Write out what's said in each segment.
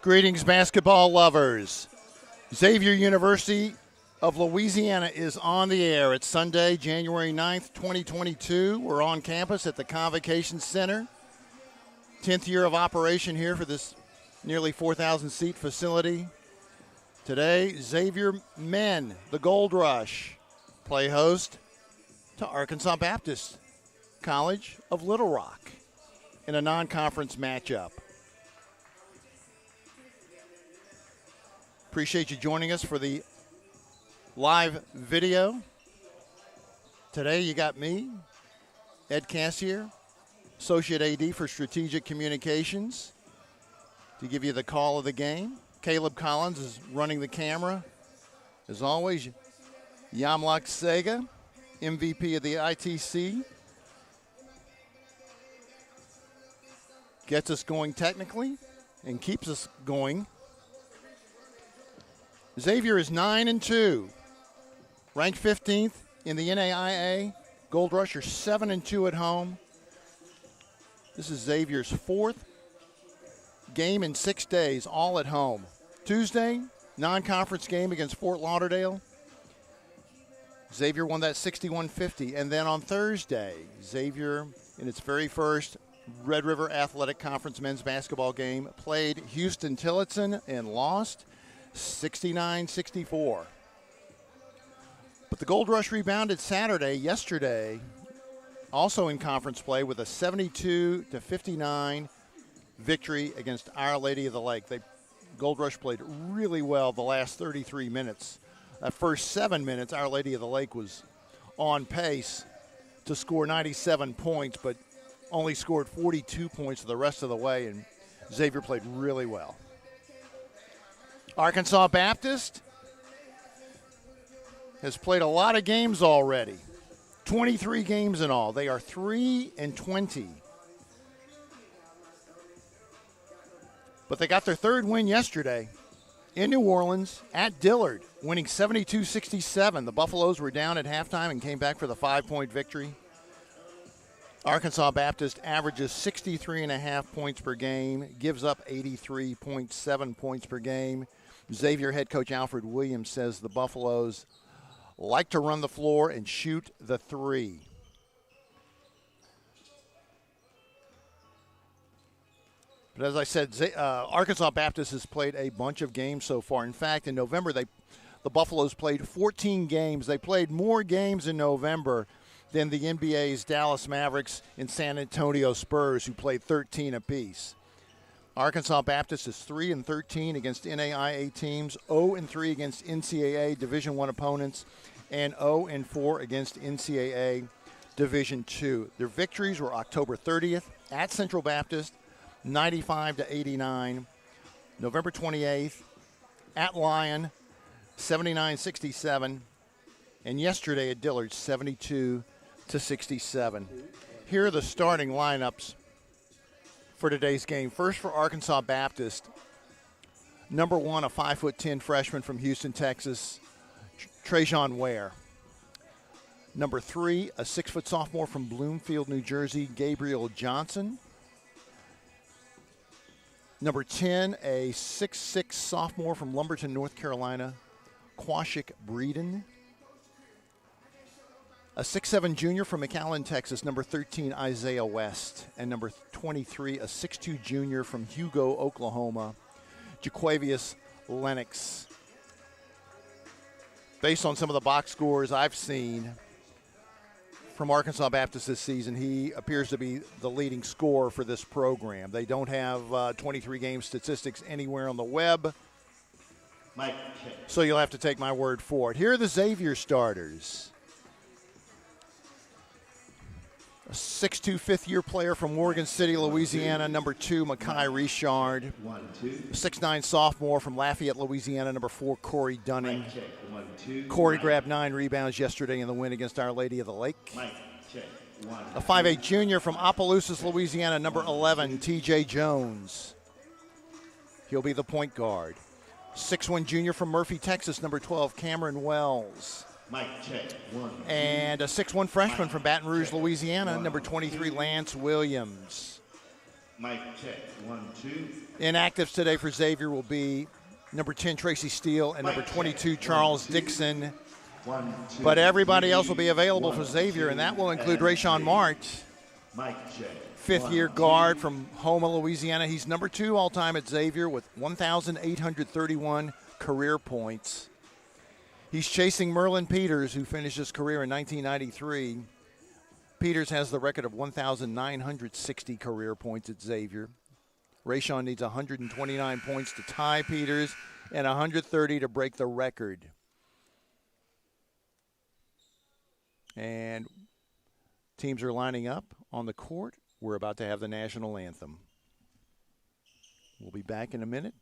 Greetings, basketball lovers. Xavier University of Louisiana is on the air. It's Sunday, January 9th, 2022. We're on campus at the Convocation Center. 10th year of operation here for this nearly 4,000-seat facility. Today, Xavier men, the Gold Rush, play host to Arkansas Baptist College of Little Rock in a non-conference matchup. Appreciate you joining us for the live video. Today you got me, Ed Cassier, Associate AD for Strategic Communications, to give you the call of the game. Caleb Collins is running the camera. As always, Yamlak Sega, MVP of the ITC, gets us going technically and keeps us going. Xavier is 9-2, ranked 15th in the NAIA. Gold Rush are 7-2 at home. This is Xavier's fourth game in 6 days, all at home. Tuesday, non-conference game against Fort Lauderdale. Xavier won that 61-50. And then on Thursday, Xavier, in its very first Red River Athletic Conference men's basketball game, played Houston-Tillotson and lost 69-64. But the Gold Rush rebounded yesterday, also in conference play, with a 72-59 victory against Our Lady of the Lake. Gold Rush played really well the last 33 minutes. That first 7 minutes, Our Lady of the Lake was on pace to score 97 points, but only scored 42 points the rest of the way, and Xavier played really well. Arkansas Baptist has played a lot of games already, 23 games in all. They are 3-20. But they got their third win yesterday in New Orleans at Dillard, winning 72-67. The Buffaloes were down at halftime and came back for the 5-point victory. Arkansas Baptist averages 63.5 points per game, gives up 83.7 points per game. Xavier head coach Alfred Williams says the Buffaloes like to run the floor and shoot the three. But as I said, Arkansas Baptist has played a bunch of games so far. In fact, in November, the Buffaloes played 14 games. They played more games in November than the NBA's Dallas Mavericks and San Antonio Spurs, who played 13 apiece. Arkansas Baptist is 3-13 against NAIA teams, 0-3 against NCAA Division I opponents, and 0-4 against NCAA Division II. Their victories were October 30th at Central Baptist, 95-89. November 28th at Lyon, 79-67. And yesterday at Dillard, 72-67. Here are the starting lineups for today's game. First for Arkansas Baptist, number 1, a 5'10" freshman from Houston, Texas, Trajan Ware. Number 3, a 6-foot sophomore from Bloomfield, New Jersey, Gabriel Johnson. Number 10, a 6'6" sophomore from Lumberton, North Carolina, Quashik Breeden. A 6'7" junior from McAllen, Texas, number 13, Isaiah West. And number 23, a 6'2" junior from Hugo, Oklahoma, Jaquavius Lennox. Based on some of the box scores I've seen from Arkansas Baptist this season, he appears to be the leading scorer for this program. They don't have 23 game statistics anywhere on the web, so you'll have to take my word for it. Here are the Xavier starters. A 6'2", fifth-year player from Morgan City, Louisiana, number 2, Makai Richard. A 6'9" sophomore from Lafayette, Louisiana, number 4, Corey Dunning. Corey grabbed 9 rebounds yesterday in the win against Our Lady of the Lake. A 5'8" junior from Opelousas, Louisiana, number 11, TJ Jones. He'll be the point guard. 6'1" junior from Murphy, Texas, number 12, Cameron Wells. And a 6'1" freshman from Baton Rouge, Louisiana, number 23, Lance Williams. Mic check, 1, 2. Inactives today for Xavier will be number 10, Tracy Steele, and number 22, Charles Dixon. 1, 2, But everybody else will be 3, available 1, for Xavier, and that will include 2, Rayshawn and Martz, Mic check. fifth-year guard from Houma, Louisiana. He's number 2 all-time at Xavier with 1,831 career points. He's chasing Merlin Peters, who finished his career in 1993. Peters has the record of 1,960 career points at Xavier. Rayshawn needs 129 points to tie Peters and 130 to break the record. And teams are lining up on the court. We're about to have the national anthem. We'll be back in a minute.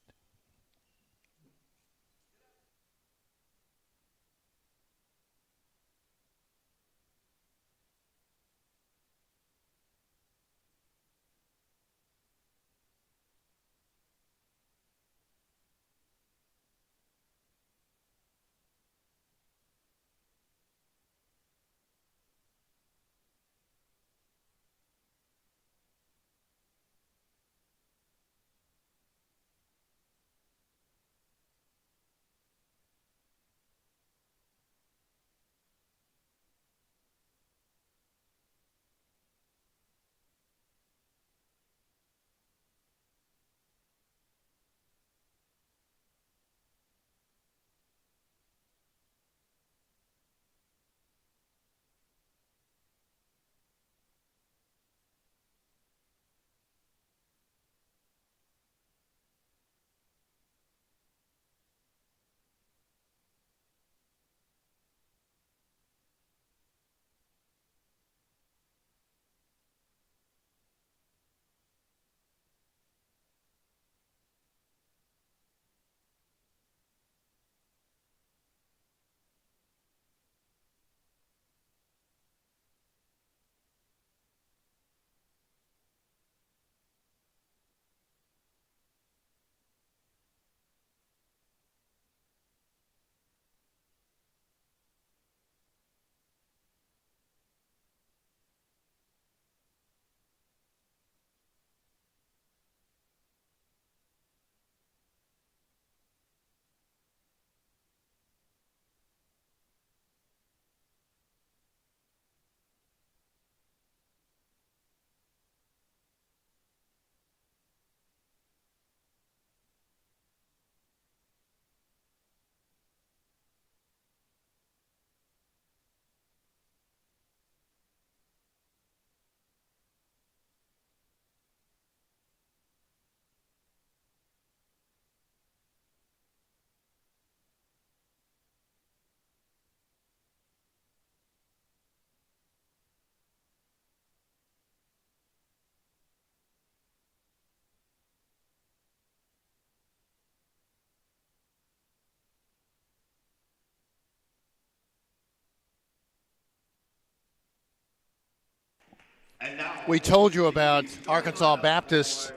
We told you about Arkansas Baptist's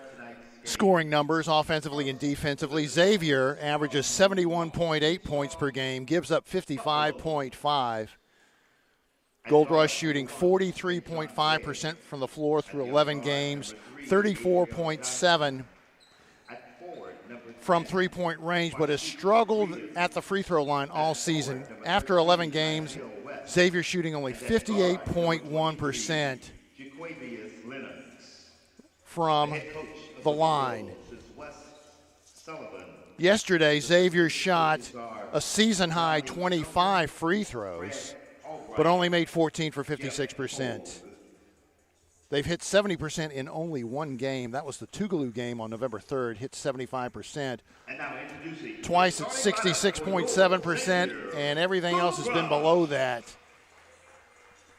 scoring numbers offensively and defensively. Xavier averages 71.8 points per game, gives up 55.5. Gold Rush shooting 43.5% from the floor through 11 games, 34.7 from three-point range, but has struggled at the free throw line all season. After 11 games, Xavier shooting only 58.1% from the line. Yesterday, Xavier shot a season-high 25 free throws, but only made 14 for 56%. They've hit 70% in only one game. That was the Tougaloo game on November 3rd, hit 75%. Twice at 66.7%, and everything else has been below that.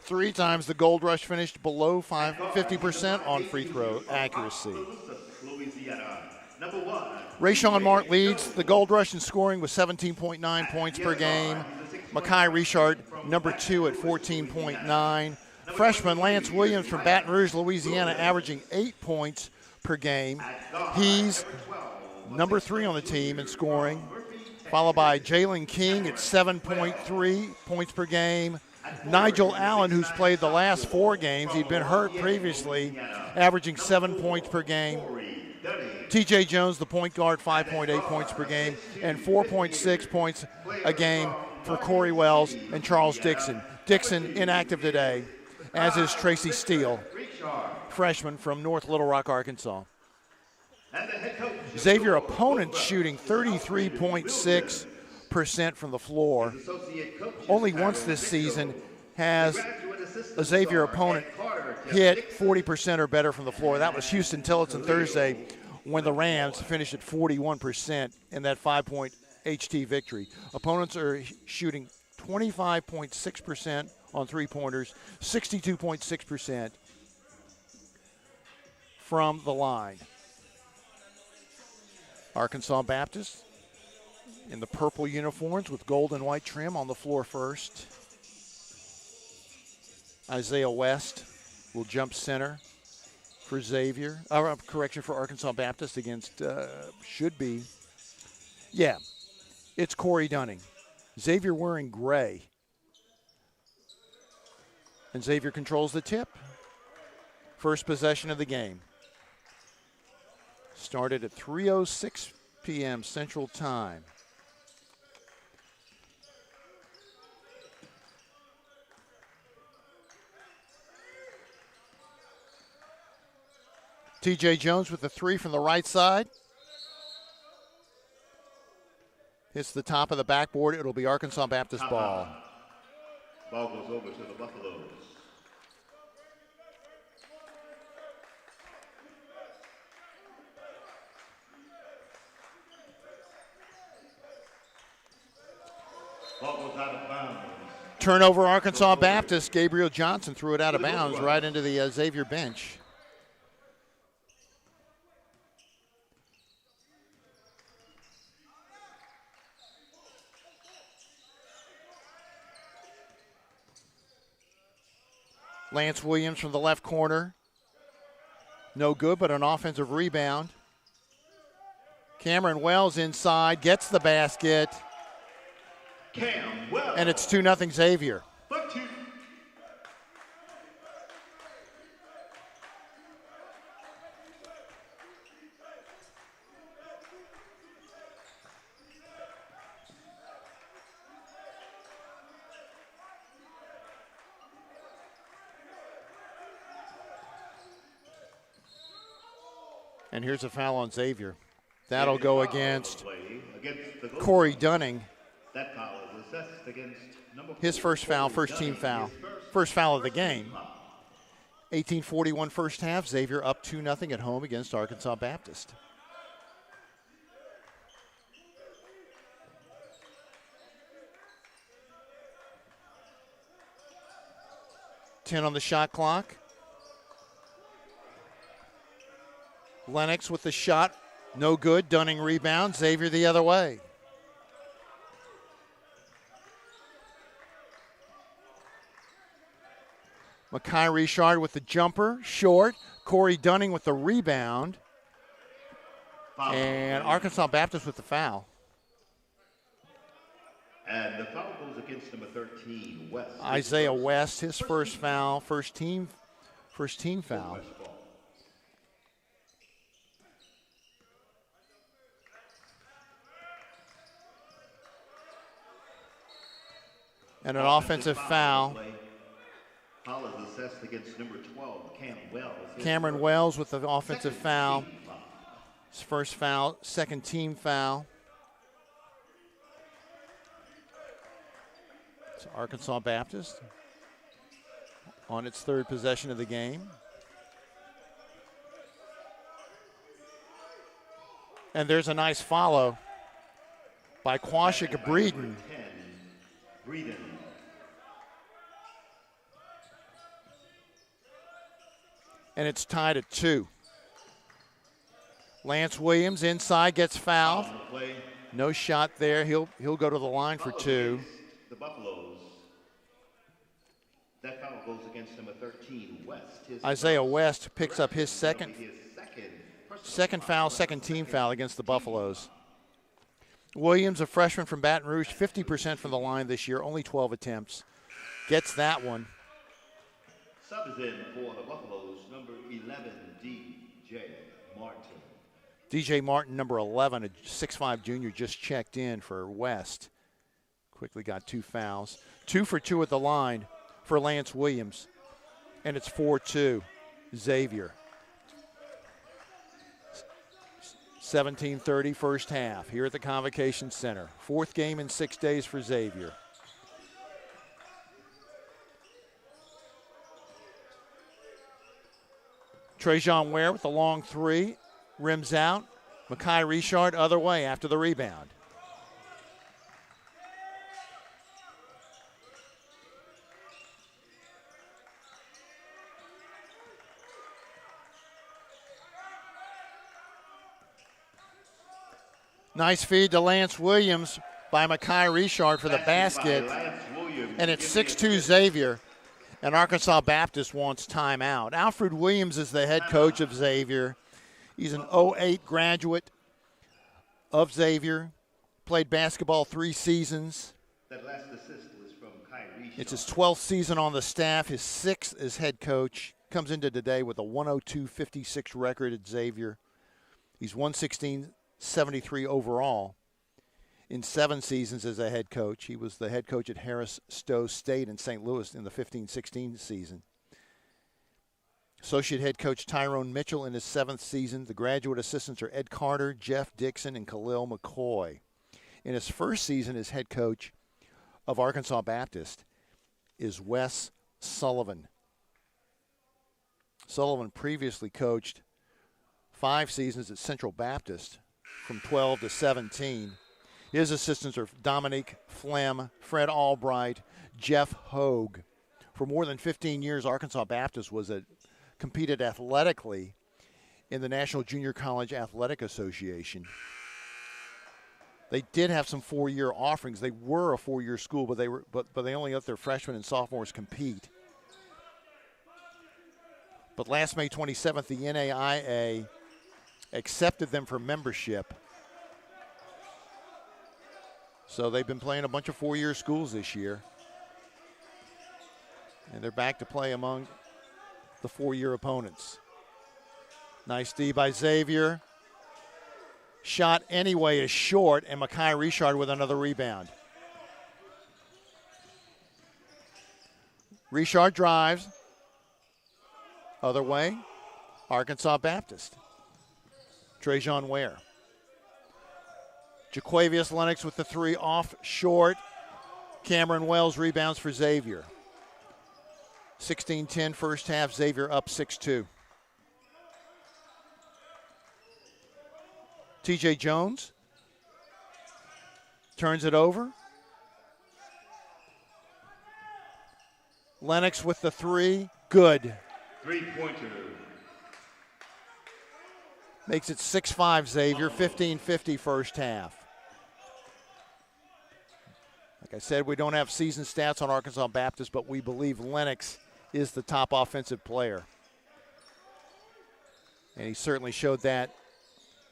3 times the Gold Rush finished below 50% on free throw accuracy. Rayshawn Martz leads the Gold Rush in scoring with 17.9 points per game. Mekhi Richard, number 2 at 14.9. Freshman Lance Williams from Baton Rouge, Louisiana, averaging 8 points per game. He's number 3 on the team in scoring, followed by Jalen King at 7.3 points per game. Nigel Allen, who's played the last 4 games. He'd been hurt previously, averaging 7 points per game. TJ Jones, the point guard, 5.8 points per game, and 4.6 points a game for Corey Wells and Charles Dixon. Dixon inactive today, as is Tracy Steele, freshman from North Little Rock, Arkansas. Xavier opponents shooting 33.6% from the floor. Only once this season has a Xavier opponent hit 40% or better from the floor. That was Houston Tillotson Thursday, when the Rams finished at 41% in that 5-point HT victory. Opponents are shooting 25.6% on three-pointers, 62.6% from the line. Arkansas Baptist in the purple uniforms with gold and white trim on the floor first. Isaiah West will jump center for Xavier. For Arkansas Baptist against, it's Corey Dunning. Xavier wearing gray. And Xavier controls the tip. First possession of the game. Started at 3:06 p.m. Central Time. TJ Jones with the 3 from the right side. Hits the top of the backboard. It'll be Arkansas Baptist ball. Ball goes over to the Buffaloes. Ball goes out of bounds. Turnover, Arkansas Baptist. Gabriel Johnson threw it out of bounds right into the Xavier bench. Lance Williams from the left corner. No good, but an offensive rebound. Cameron Wells inside, gets the basket. And it's 2-0 Xavier. And here's a foul on Xavier. That'll go against Corey Dunning. That foul is assessed against number 4. His first foul, first team foul. First foul of the game. 18:41 first half. Xavier up 2-0 at home against Arkansas Baptist. Ten on the shot clock. Lennox with the shot, no good. Dunning rebound. Xavier the other way. Makai Richard with the jumper, short. Corey Dunning with the rebound. And Arkansas Baptist with the foul. And the foul goes against number 13, West. Isaiah West, his first foul, first team foul. And an offensive foul. Foul is assessed against number 12, Cameron Wells with the offensive foul. His first foul, second team foul. It's Arkansas Baptist on its third possession of the game. And there's a nice follow by Quashik Breeden. And it's tied at 2. Lance Williams inside gets fouled. No shot there. He'll go to the line for 2. The Buffaloes. That foul goes against number 13, West. Isaiah West picks up his second foul, second team foul against the Buffaloes. Williams, a freshman from Baton Rouge, 50% from the line this year, only 12 attempts. gets that one. Sub is in for the Buffaloes, number 11, DJ Martin. DJ Martin, number 11, a 6'5 junior, just checked in for West. Quickly got 2 fouls. 2 for 2 at the line for Lance Williams. And it's 4-2, Xavier. 17:30 first half here at the Convocation Center. 4th game in 6 days for Xavier. Trajan Ware with the long 3, rims out. Makai Richard other way after the rebound. Nice feed to Lance Williams by Makai Richard for the basket. And it's 6-2 Xavier. And Arkansas Baptist wants timeout. Alfred Williams is the head coach of Xavier. He's an 08 graduate of Xavier. Played basketball 3 seasons. That last assist was from Kyrie. It's his 12th season on the staff, his 6th as head coach. Comes into today with a 102-56 record at Xavier. He's 116-73 overall in 7 seasons as a head coach. He was the head coach at Harris Stowe State in St. Louis in the 15-16 season. Associate head coach Tyrone Mitchell in his 7th season. The graduate assistants are Ed Carter, Jeff Dixon, and Khalil McCoy. In his 1st season as head coach of Arkansas Baptist is Wes Sullivan. Sullivan previously coached 5 seasons at Central Baptist from 12 to 17. His assistants are Dominique Flem, Fred Albright, Jeff Hogue. For more than 15 years, Arkansas Baptist competed athletically in the National Junior College Athletic Association. They did have some 4-year offerings. They were a 4-year school, but they only let their freshmen and sophomores compete. But last May 27th, the NAIA accepted them for membership. So they've been playing a bunch of 4-year schools this year. And they're back to play among the 4-year opponents. Nice D by Xavier. Shot anyway is short, and Makai Richard with another rebound. Richard drives. Other way, Arkansas Baptist. Trajan Ware. Jaquavius Lennox with the 3 off short. Cameron Wells rebounds for Xavier. 16-10 first half, Xavier up 6-2. TJ Jones turns it over. Lennox with the 3, good. 3-pointer. Makes it 6-5 Xavier, 15-50 first half. Like I said, we don't have season stats on Arkansas Baptist, but we believe Lennox is the top offensive player. And he certainly showed that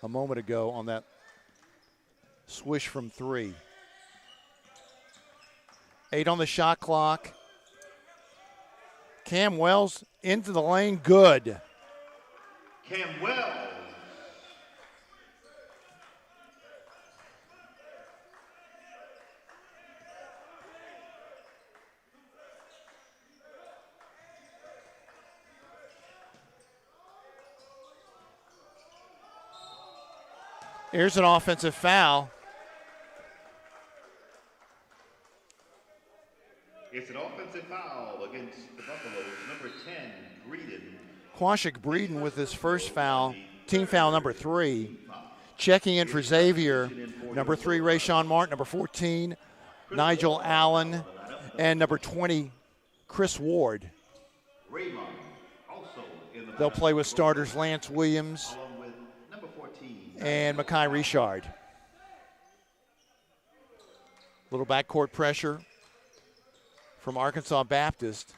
a moment ago on that swish from 3. 8 on the shot clock. Cam Wells into the lane, good. Cam Wells. Here's an offensive foul. It's an offensive foul against the Buffaloes, number 10, Breeden. Quashik Breeden with his first foul, team foul number 3. Checking in for Xavier, number 3, Rayshawn Martin, number 14, Nigel Allen, and number 20, Chris Ward. They'll play with starters Lance Williams and Makai Richard. Little backcourt pressure from Arkansas Baptist.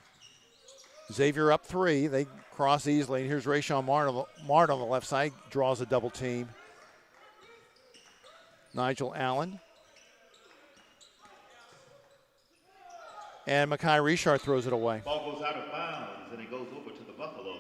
Xavier up 3. They cross easily. And here's Rayshawn Martin on the left side. Draws a double team. Nigel Allen. And Mekhi Richard throws it away. Ball goes out of bounds, and it goes over to the Buffaloes.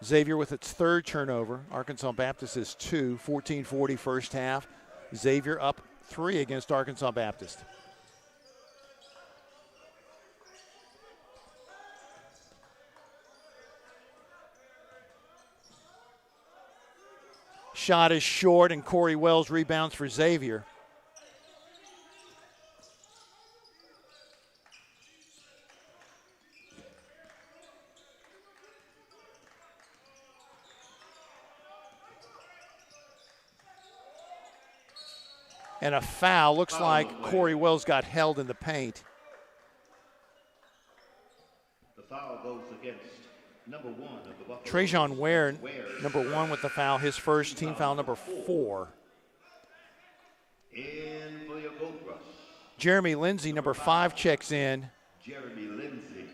Xavier with its third turnover. Arkansas Baptist is 2, 14-40 first half. Xavier up 3 against Arkansas Baptist. Shot is short, and Corey Wells rebounds for Xavier. And a foul. Looks like Corey Wells got held in the paint. The foul goes against number 1 of the Buffaloes. Trajan Ware, number 1 with the foul, his first, team foul number 4. In for your gold rush. Jeremy Lindsay, number 5, checks in. Jeremy Lindsay.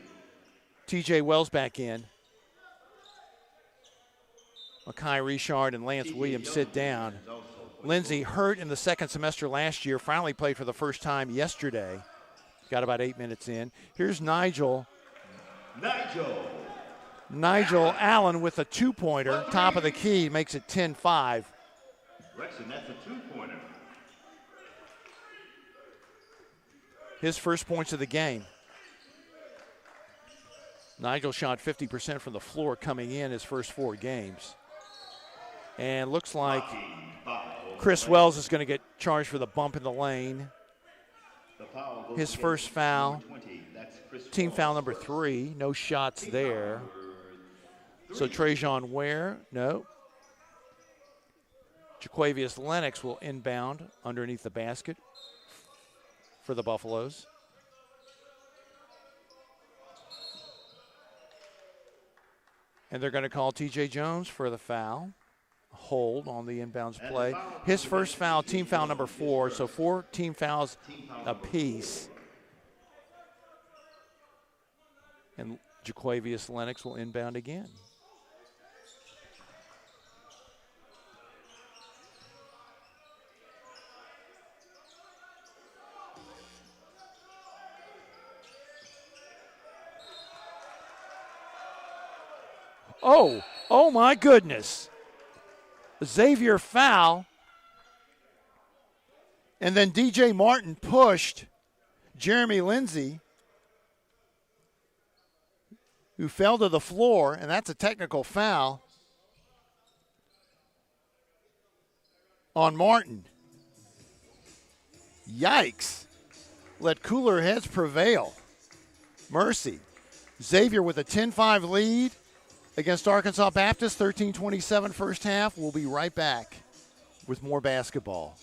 TJ Wells back in. Mekhi Richard and Lance Williams sit down. Lindsay, hurt in the second semester last year, finally played for the first time yesterday. Got about 8 minutes in. Here's Nigel Allen with a 2-pointer, top of the key, makes it 10-5. Rexon, that's a 2-pointer. His first points of the game. Nigel shot 50% from the floor coming in his first 4 games. And looks like Chris Wells is going to get charged for the bump in the lane. His first foul, team foul number 3. No shots there. So Trajan Ware, no. Jaquavius Lennox will inbound underneath the basket for the Buffaloes. And they're going to call TJ Jones for the foul. Hold on the inbounds play. His first foul, team foul number 4, so 4 team fouls apiece. And Jaquavius Lennox will inbound again. Oh my goodness. Xavier foul. And then DJ Martin pushed Jeremy Lindsay, who fell to the floor, and that's a technical foul on Martin. Yikes. Let cooler heads prevail. Mercy. Xavier with a 10-5 lead against Arkansas Baptist, 13-27 first half. We'll be right back with more basketball.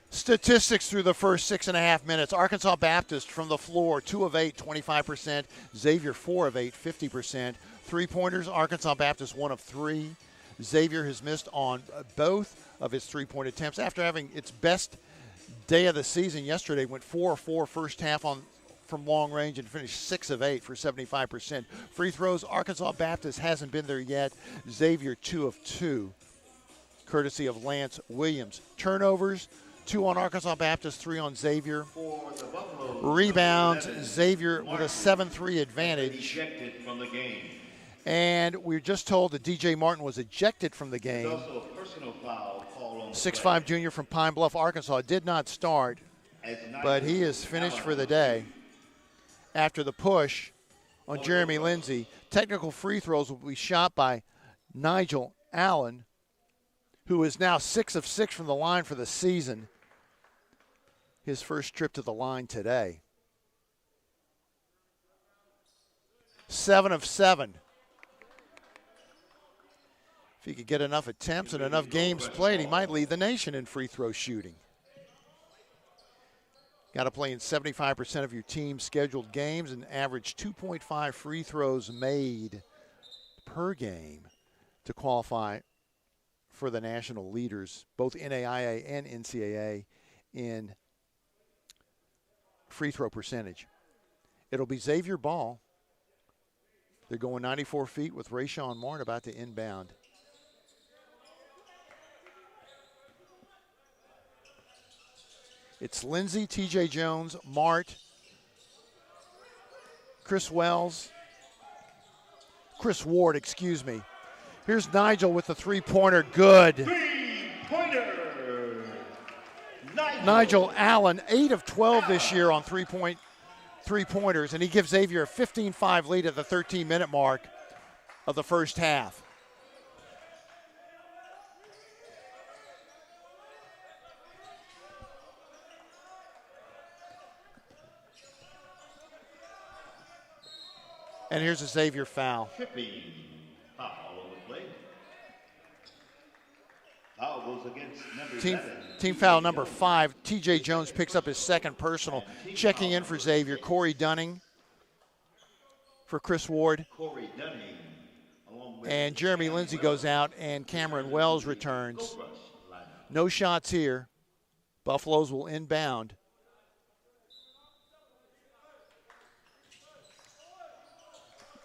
Statistics through the first 6.5 minutes. Arkansas Baptist from the floor, 2 of 8, 25%. Xavier, 4 of 8, 50%. Three-pointers, Arkansas Baptist, 1 of 3. Xavier has missed on both of his three-point attempts. After having its best day of the season yesterday, went 4 of 4 first half from long range and finished 6 of 8 for 75%. Free throws, Arkansas Baptist hasn't been there yet. Xavier, 2 of 2, courtesy of Lance Williams. Turnovers, 2 on Arkansas Baptist, 3 on Xavier. Rebounds, Xavier with a 7-3 advantage. And we were just told that DJ Martin was ejected from the game. 6'5 junior from Pine Bluff, Arkansas. Did not start, but he is finished for the day after the push on Jeremy Lindsay. Technical free throws will be shot by Nigel Allen, who is now 6 of 6 from the line for the season. His first trip to the line today. 7 of 7 he could get enough attempts and enough games played, he might lead the nation in free throw shooting. Got to play in 75% of your team's scheduled games and average 2.5 free throws made per game to qualify for the national leaders, both NAIA and NCAA, in free throw percentage. It'll be Xavier ball. They're going 94 feet with Rayshawn Martin about to inbound. It's Lindsey, TJ Jones, Mart, Chris Ward, excuse me. Here's Nigel with the three-pointer, good. Three-pointer. Nigel Allen, 8 of 12 this year on three-pointers, and he gives Xavier a 15-5 lead at the 13-minute mark of the first half. And here's a Xavier foul. Tripping foul on the play. Foul goes against number 7. Team foul number 5. TJ Jones picks up his second personal. Checking in for Xavier, Corey Dunning for Chris Ward. Corey Dunning, along with and Jeremy Lindsey goes out, and Cameron Wells returns. No shots here. Buffaloes will inbound.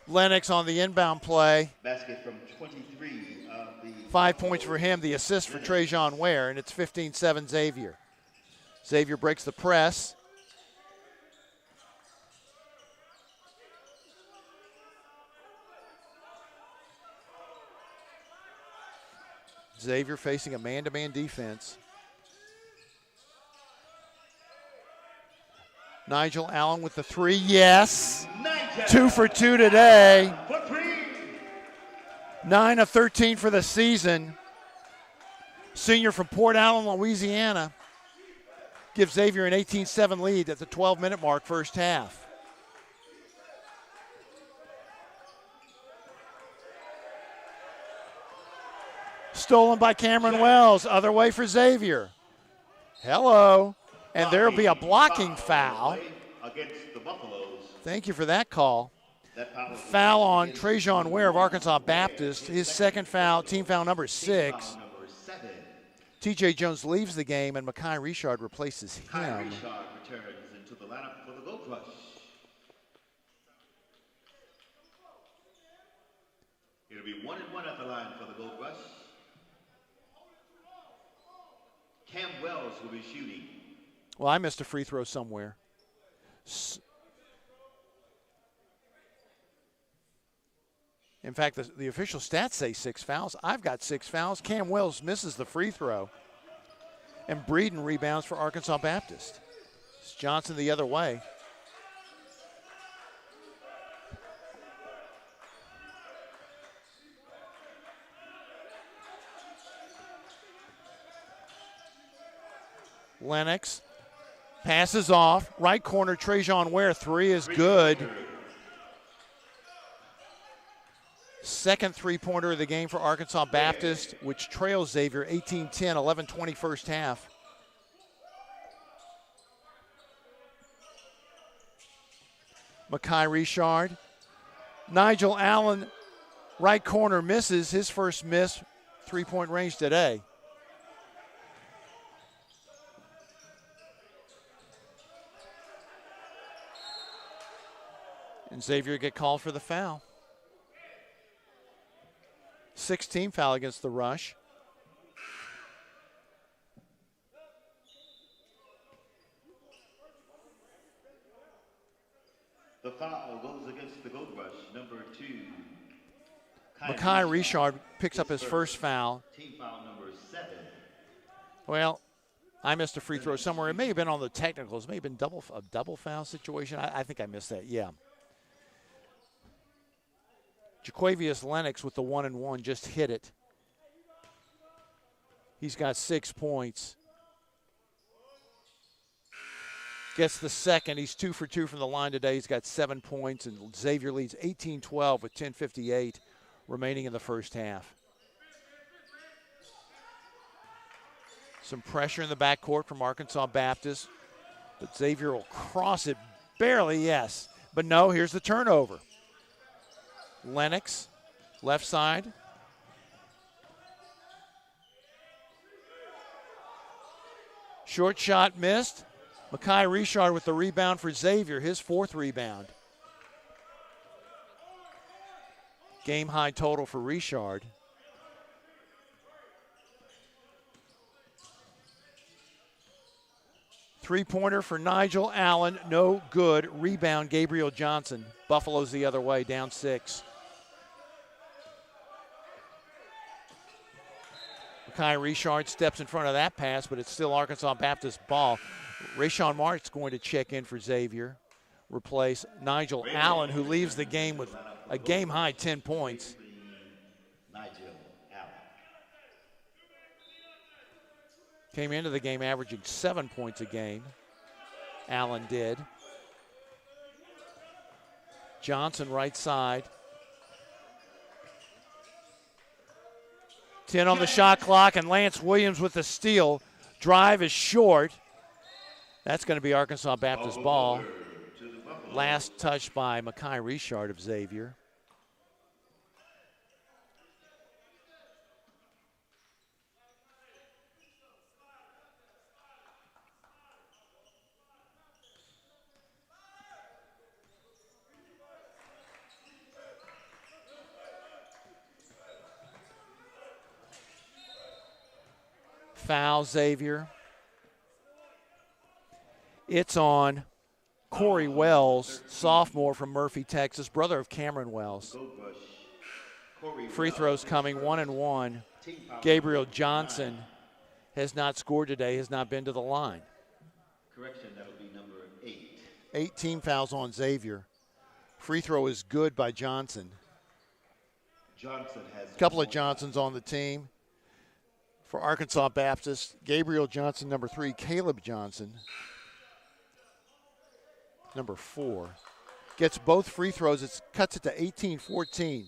Lennox on the inbound play. Basket from 23 of the 5 points for him. The assist for Trajan Ware, and it's 15-7 Xavier. Xavier breaks the press. Xavier facing a man-to-man defense. Nigel Allen with the three, yes. 2 for 2 today. 9 of 13 for the season. Senior from Port Allen, Louisiana. Gives Xavier an 18-7 lead at the 12-minute mark, first half. Stolen by Cameron Wells. Other way for Xavier. Hello. And there will be a blocking foul. Against the Buffaloes. Thank you for that call. Foul on Trajan Ware of Arkansas Baptist. His second foul, team foul number 6. TJ Jones leaves the game, and Mekhi Richard replaces him. Mekhi Richard returns into the lineup for the Gold Rush. It'll be 1-1 at the line for the Gold Rush. Cam Wells will be shooting. Well, I missed a free throw somewhere. In fact, the official stats say 6 fouls. I've got 6 fouls. Cam Wells misses the free throw. And Breeden rebounds for Arkansas Baptist. It's Johnson the other way. Lennox passes off. Right corner, Trajan Ware. 3 is good. Second three-pointer of the game for Arkansas Baptist, which trails Xavier 18-10, 11-20 first half. Mekhi Richard. Nigel Allen, right corner, misses his first miss, three-point range today. And Xavier get called for the foul. 6-team foul against the Rush. The foul goes against the Gold Rush, number 2. Mekhi Richard picks up his first foul. Team foul number 7. Well, I missed a free throw somewhere. It may have been on the technicals. It may have been a double foul situation. I think I missed that, yeah. Jaquavius Lennox with the 1-and-1 just hit it. He's got 6 points. Gets the second. He's 2 for 2 from the line today. He's got 7 points, and Xavier leads 18-12 with 10:58 remaining in the first half. Some pressure in the backcourt from Arkansas Baptist, but Xavier will cross it barely, yes. But no, here's the turnover. Lennox, left side. Short shot missed. Makai Richard with the rebound for Xavier, his 4th rebound. Game high total for Richard. Three-pointer for Nigel Allen, no good. Rebound, Gabriel Johnson. Buffalo's the other way, down 6. Makai Richard steps in front of that pass, but it's still Arkansas Baptist ball. Rayshawn Mart's going to check in for Xavier, replace Nigel Allen, who leaves the game with a game-high 10 points. Came into the game averaging 7 points a game. Allen did. Johnson right side. 10 on the shot clock, and Lance Williams with the steal. Drive is short. That's going to be Arkansas Baptist ball. Last touch by Makai Richard of Xavier. Foul, Xavier. It's on Corey Wells, sophomore from Murphy, Texas, brother of Cameron Wells. Free throws coming, 1 and 1. Gabriel Johnson has not scored today, has not been to the line. Correction, that'll be number 8. 8 team fouls on Xavier. Free throw is good by Johnson. Johnson has a couple of Johnsons on the team. For Arkansas Baptist, Gabriel Johnson, number 3, Caleb Johnson, number 4. Gets both free throws. It cuts it to 18-14.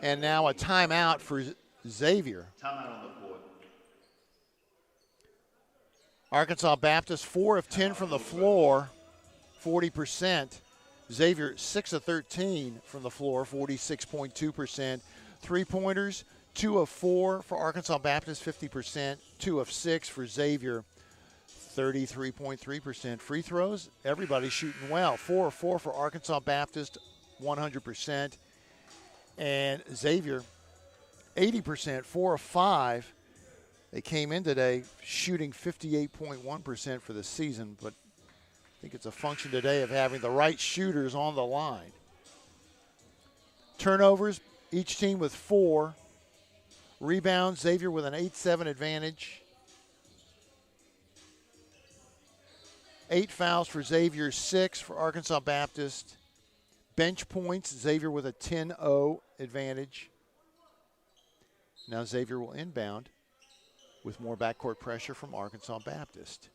And now a timeout for Xavier. Timeout on the court. Arkansas Baptist, 4 of 10 from the floor, 40%. Xavier, 6 of 13 from the floor, 46.2%. Three-pointers, 2 of 4 for Arkansas Baptist, 50%. 2 of 6 for Xavier, 33.3%. Free throws, everybody's shooting well. 4 of 4 for Arkansas Baptist, 100%. And Xavier, 80%, 4 of 5. They came in today shooting 58.1% for the season, but I think it's a function today of having the right shooters on the line. Turnovers, each team with 4. Rebounds, Xavier with an 8-7 advantage. 8 fouls for Xavier, 6 for Arkansas Baptist. Bench points, Xavier with a 10-0 advantage. Now Xavier will inbound with more backcourt pressure from Arkansas Baptist.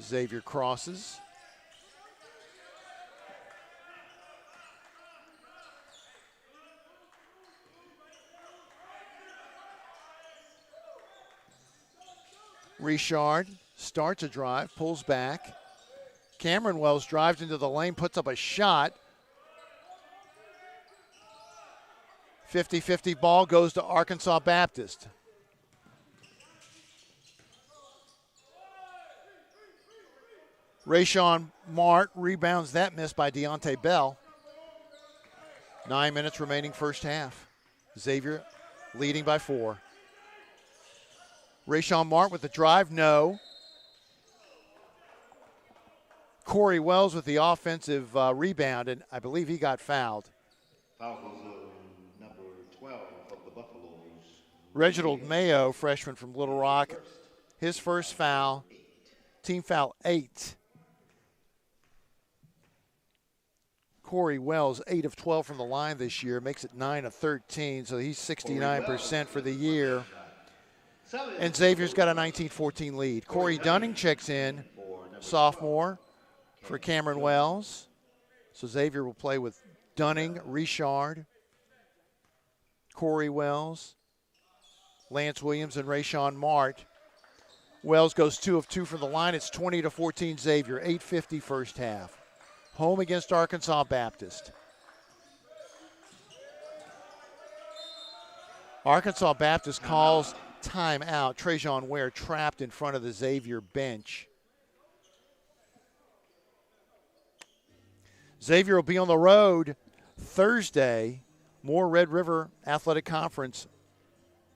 Xavier crosses. Richard starts a drive, pulls back. Cameron Wells drives into the lane, puts up a shot. 50-50 ball goes to Arkansas Baptist. Rayshawn Mart rebounds that miss by Deontay Bell. 9 minutes remaining first half. Xavier leading by 4. Rayshawn Mart with the drive, no. Corey Wells with the offensive rebound, and I believe he got fouled. Foul goes number 12 of the Buffaloes. Reginald Mayo, freshman from Little Rock, his first foul, team foul 8. Corey Wells, 8 of 12 from the line this year, makes it 9 of 13, so he's 69% for the year. And Xavier's got a 19-14 lead. Corey Dunning checks in, sophomore, for Cameron Wells. So Xavier will play with Dunning, Richard, Corey Wells, Lance Williams, and Rayshawn Mart. Wells goes 2 of 2 from the line. It's 20-14 Xavier, 8:50 first half. Home against Arkansas Baptist. Arkansas Baptist calls timeout. Trajan Ware trapped in front of the Xavier bench. Xavier will be on the road Thursday. More Red River Athletic Conference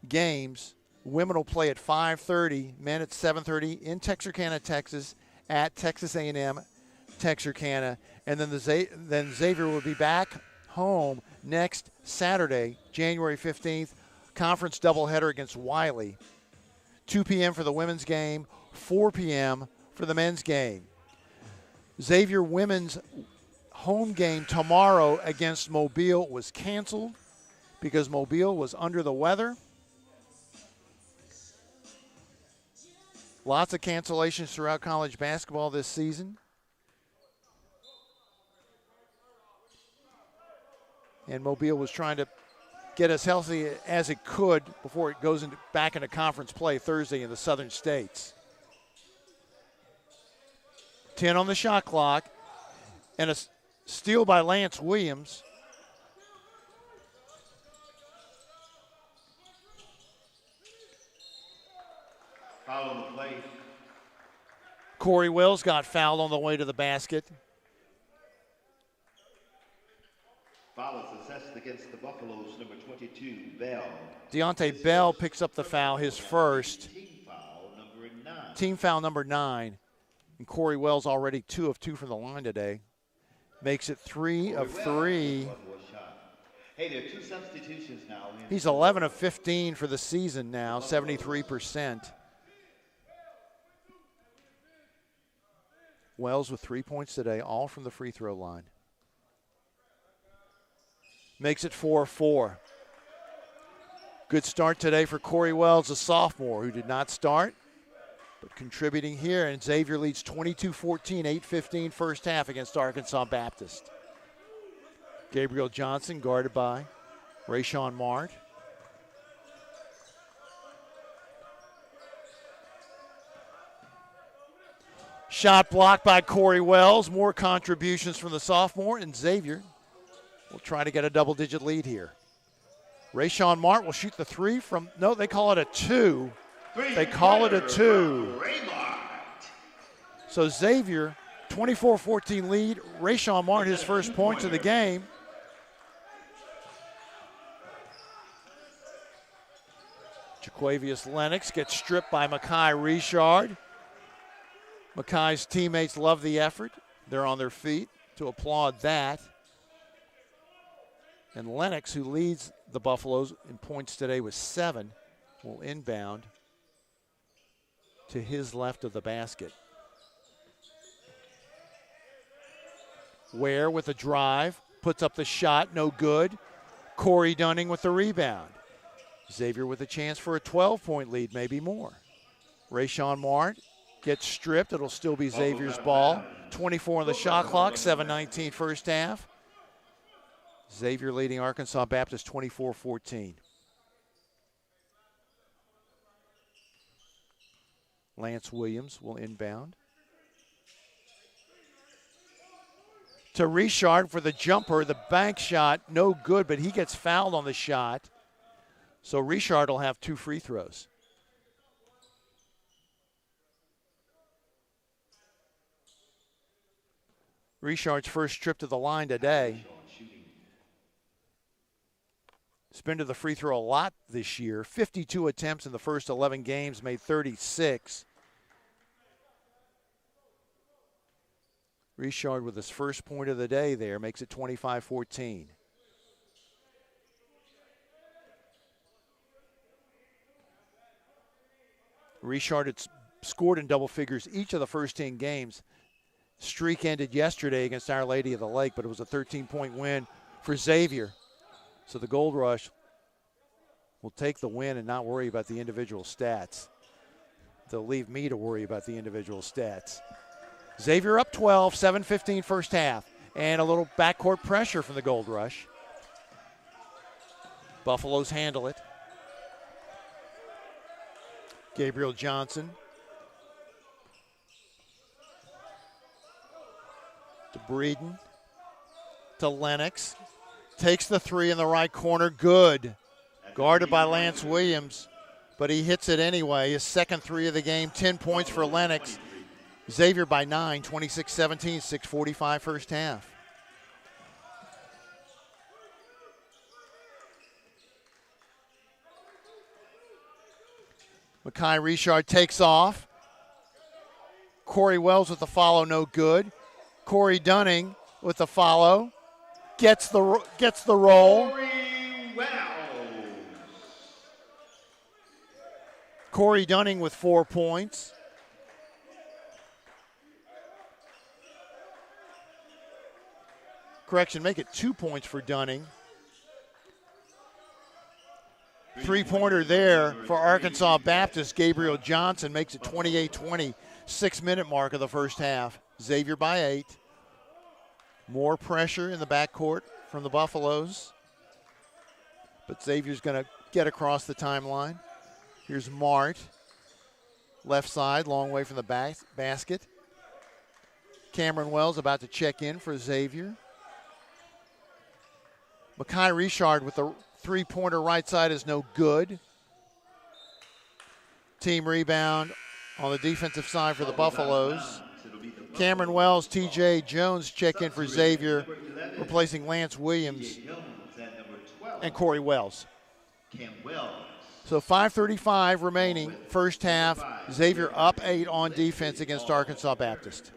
games. Women will play at 5:30, men at 7:30 in Texarkana, Texas, at Texas A&M Texarkana. And then Xavier will be back home next Saturday, January 15th, conference doubleheader against Wiley. 2 p.m. for the women's game, 4 p.m. for the men's game. Xavier women's home game tomorrow against Mobile was canceled because Mobile was under the weather. Lots of cancellations throughout college basketball this season. And Mobile was trying to get as healthy as it could before it goes back into conference play Thursday in the Southern States. 10 on the shot clock, and a steal by Lance Williams. Foul on the play. Corey Wells got fouled on the way to the basket. Foul is assessed against the Buffaloes, number 22, Bell. Deontay Bell picks up the foul, his first. Team foul number 9. Team foul number 9. And Corey Wells already 2 of 2 from the line today. Makes it 3 of 3. Hey, there are 2 substitutions now. He's 11 of 15 for the season now, 73%. Wells with 3 points today, all from the free throw line. Makes it 4-4. Good start today for Corey Wells, a sophomore who did not start, but contributing here. And Xavier leads 22-14, 8:15 first half against Arkansas Baptist. Gabriel Johnson guarded by Rayshawn Mart. Shot blocked by Corey Wells. More contributions from the sophomore, and Xavier will try to get a double-digit lead here. Rayshawn Mart will shoot the 3 from, no, they call it a 2. They call it a 2. So Xavier, 24-14 lead. Rayshawn Mart, his first points of the game. Jaquavius Lennox gets stripped by Makai Richard. Makai's teammates love the effort. They're on their feet to applaud that. And Lennox, who leads the Buffaloes in points today with 7, will inbound to his left of the basket. Ware with a drive, puts up the shot, no good. Corey Dunning with the rebound. Xavier with a chance for a 12-point lead, maybe more. Rayshawn Mart gets stripped. It'll still be Xavier's ball. 24 on the shot clock, 7:19 first half. Xavier leading Arkansas Baptist 24-14. Lance Williams will inbound. To Richard for the jumper. The bank shot, no good, but he gets fouled on the shot. So Richard will have 2 free throws. Richard's first trip to the line today. He's been to the free throw a lot this year. 52 attempts in the first 11 games, made 36. Richard with his first point of the day there, makes it 25-14. Richard had scored in double figures each of the first 10 games. Streak ended yesterday against Our Lady of the Lake, but it was a 13-point win for Xavier. So the Gold Rush will take the win and not worry about the individual stats. They'll leave me to worry about the individual stats. Xavier up 12, 7:15 first half, and a little backcourt pressure from the Gold Rush. Buffaloes handle it. Gabriel Johnson to Breeden to Lennox. Takes the three in the right corner. Good. Guarded by Lance Williams, but he hits it anyway. His second three of the game. 10 points for Lennox. Xavier by 9, 26-17, 6:45 first half. Mekhi Richard takes off. Corey Wells with the follow, no good. Corey Dunning with the follow. Gets the roll. Corey Dunning with 4 points. Correction, make it 2 points for Dunning. Three-pointer there for Arkansas Baptist. Gabriel Johnson makes it 28-20, 6-minute mark of the first half. Xavier by 8. More pressure in the backcourt from the Buffaloes. But Xavier's going to get across the timeline. Here's Mart. Left side, long way from the basket. Cameron Wells about to check in for Xavier. Mekhi Richard with the three-pointer right side is no good. Team rebound on the defensive side for the Buffaloes. Cameron Wells, T.J. Jones check in for Xavier, replacing Lance Williams and Corey Wells. So 5:35 remaining, first half. Xavier up 8 on defense against Arkansas Baptist.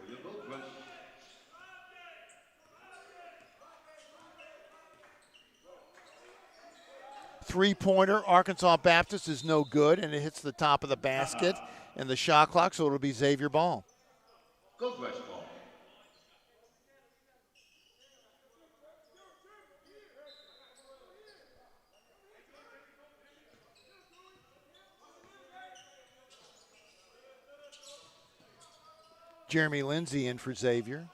Three-pointer, Arkansas Baptist is no good, and it hits the top of the basket and the shot clock, so it'll be Xavier ball. Gold Rush ball. Jeremy Lindsay in for Xavier.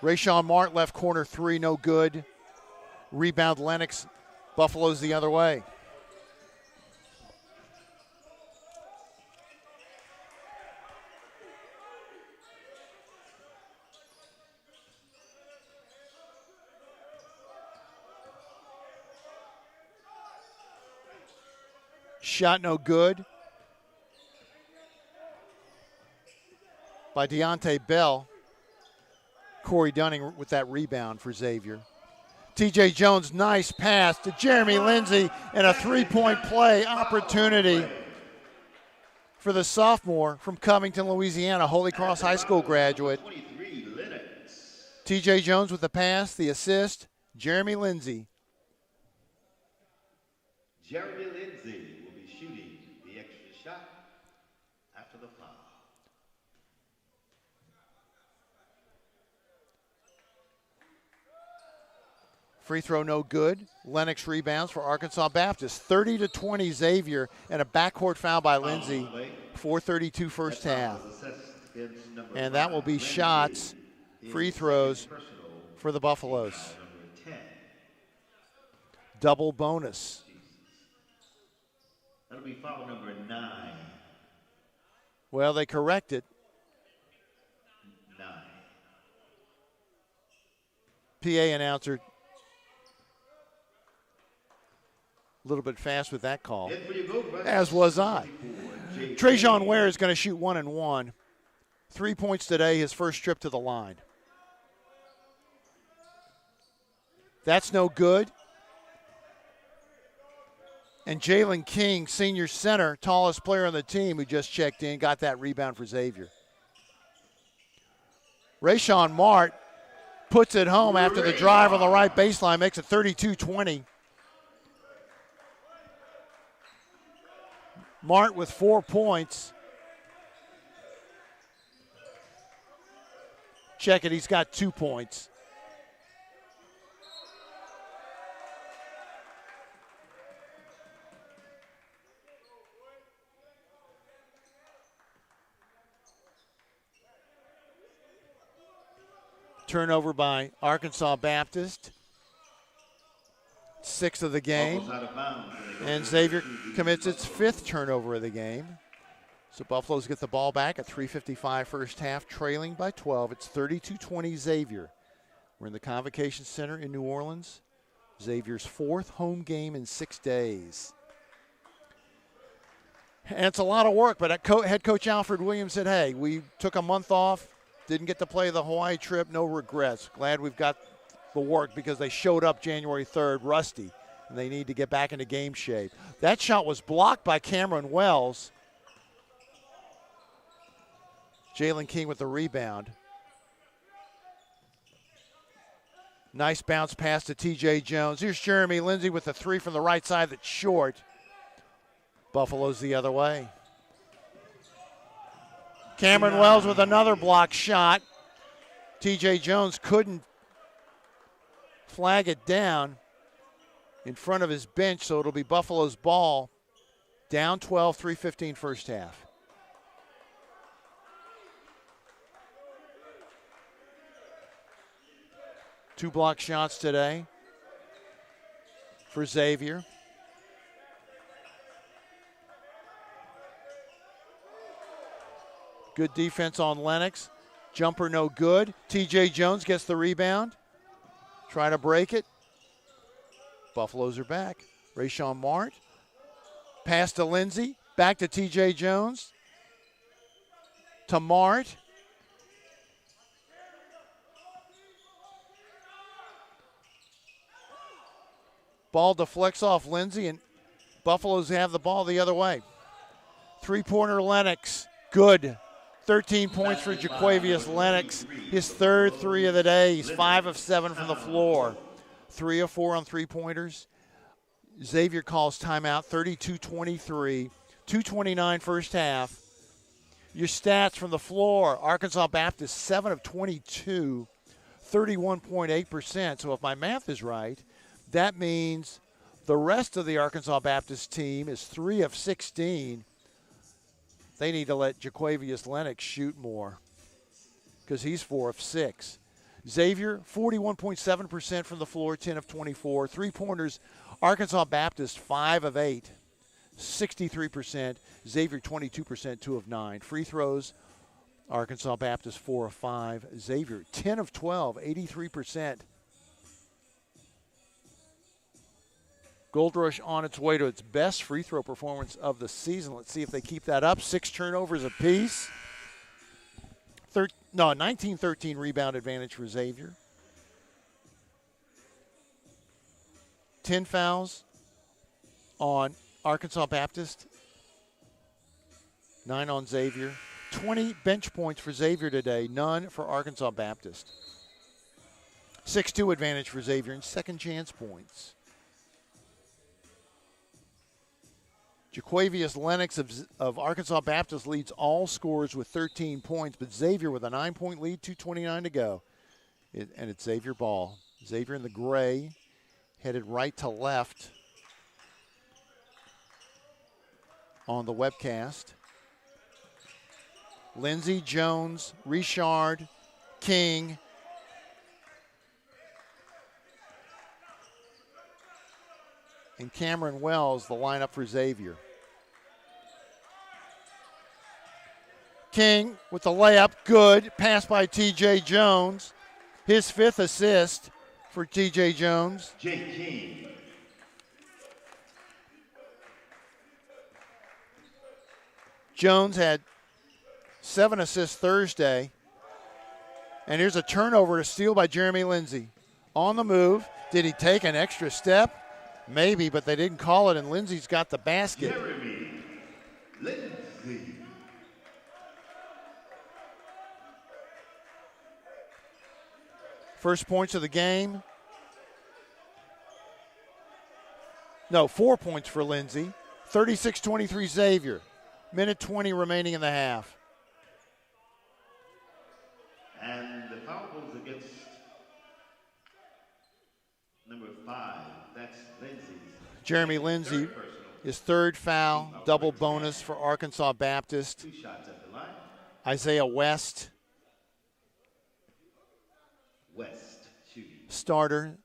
Rayshawn Mart, left corner three, no good. Rebound Lennox. Buffalo's the other way. Shot no good by Deontay Bell. Corey Dunning with that rebound for Xavier. T.J. Jones, nice pass to Jeremy Lindsay, and a three-point play opportunity for the sophomore from Covington, Louisiana, Holy Cross High School graduate. T.J. Jones with the pass, the assist, Jeremy Lindsay. Jeremy Lindsay will be shooting the extra shot after the foul. Free throw no good. Lennox rebounds for Arkansas Baptist. 30-20 Xavier, and a backcourt foul by Lindsay. 4:32 first half. And that will be shots, free throws for the Buffaloes. Double bonus. That'll be foul number 9. Well, they correct it. 9. PA announcer a little bit fast with that call, as was I. Trajan Ware is going to shoot 1 and 1. 3 points today, his first trip to the line. That's no good. And Jalen King, senior center, tallest player on the team who just checked in, got that rebound for Xavier. Rayshawn Mart puts it home after the drive on the right baseline, makes it 32-20. Mart with 4 points. Check it, he's got 2 points. Turnover by Arkansas Baptist. 6th of the game. And Xavier commits its 5th turnover of the game. So Buffaloes get the ball back at 3:55 first half, trailing by 12. It's 32-20 Xavier. We're in the Convocation Center in New Orleans. Xavier's 4th home game in 6 days. And it's a lot of work, but head coach Alfred Williams said, hey, we took a month off, didn't get to play the Hawaii trip, no regrets. Glad we've got the work because they showed up January 3rd rusty, and they need to get back into game shape. That shot was blocked by Cameron Wells. Jalen King with the rebound. Nice bounce pass to T.J. Jones. Here's Jeremy Lindsay with the 3 from the right side that's short. Buffalo's the other way. Cameron Wells with another block shot. T.J. Jones couldn't flag it down in front of his bench, so it'll be Buffalo's ball. Down 12, 3:15 first half. Two block shots today for Xavier. Good defense on Lennox. Jumper no good. T.J. Jones gets the rebound. Try to break it. Buffaloes are back. Rayshawn Mart. Pass to Lindsay. Back to T.J. Jones. To Mart. Ball deflects off Lindsay, and Buffaloes have the ball the other way. Three-pointer Lennox. Good. 13 points for Jaquavius Lennox. His 3rd 3 of the day. He's 5 of 7 from the floor. 3 of 4 on three-pointers. Xavier calls timeout, 32-23. 2:29 first half. Your stats from the floor. Arkansas Baptist, 7 of 22, 31.8%. So if my math is right, that means the rest of the Arkansas Baptist team is 3 of 16. They need to let Jaquavius Lennox shoot more because he's 4 of 6. Xavier, 41.7% from the floor, 10 of 24. Three-pointers, Arkansas Baptist, 5 of 8, 63%. Xavier, 22%, 2 of 9. Free throws, Arkansas Baptist, 4 of 5. Xavier, 10 of 12, 83%. Gold Rush on its way to its best free throw performance of the season. Let's see if they keep that up. 6 turnovers apiece. 19-13 rebound advantage for Xavier. 10 fouls on Arkansas Baptist. 9 on Xavier. 20 bench points for Xavier today. None for Arkansas Baptist. 6-2 advantage for Xavier and second chance points. Jaquavius Lennox of Arkansas Baptist leads all scorers with 13 points, but Xavier with a 9-point lead, 2:29 to go. And it's Xavier ball. Xavier in the gray, headed right to left on the webcast. Lindsay, Jones, Richard, King. And Cameron Wells, the lineup for Xavier. King with the layup, good. Pass by T.J. Jones. His 5th assist for T.J. Jones. Jake King. Jones had 7 assists Thursday. And here's a turnover to steal by Jeremy Lindsay. On the move. Did he take an extra step? Maybe, but they didn't call it, and Lindsay's got the basket. Jeremy Lindsay. First points of the game. No, 4 points for Lindsay. 36-23 Xavier. Minute 20 remaining in the half. And the foul goes against number 5. That's Lindsay's. Jeremy Lindsay, his 3rd foul, double bonus for Arkansas Baptist. 2 shots at the line. Isaiah West starter,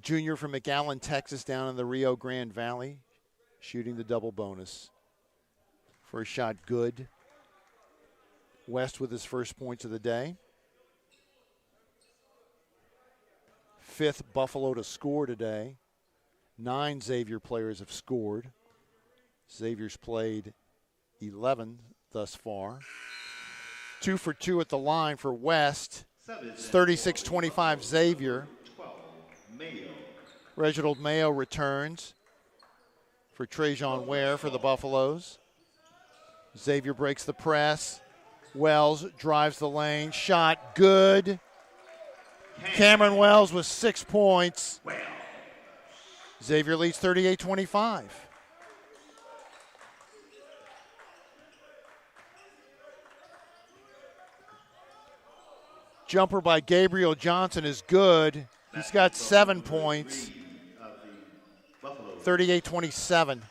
junior from McAllen, Texas, down in the Rio Grande Valley, shooting the double bonus. First shot good. West with his first points of the day. Fifth Buffalo to score today. 9 Xavier players have scored. Xavier's played 11 thus far. 2 for 2 at the line for West. It's 36-25 Xavier. Reginald Mayo returns for Trajan Ware for the Buffaloes. Xavier breaks the press. Wells drives the lane. Shot good. Cameron Wells with 6 points. Xavier leads 38-25. Jumper by Gabriel Johnson is good. He's got 7 points. 38-27.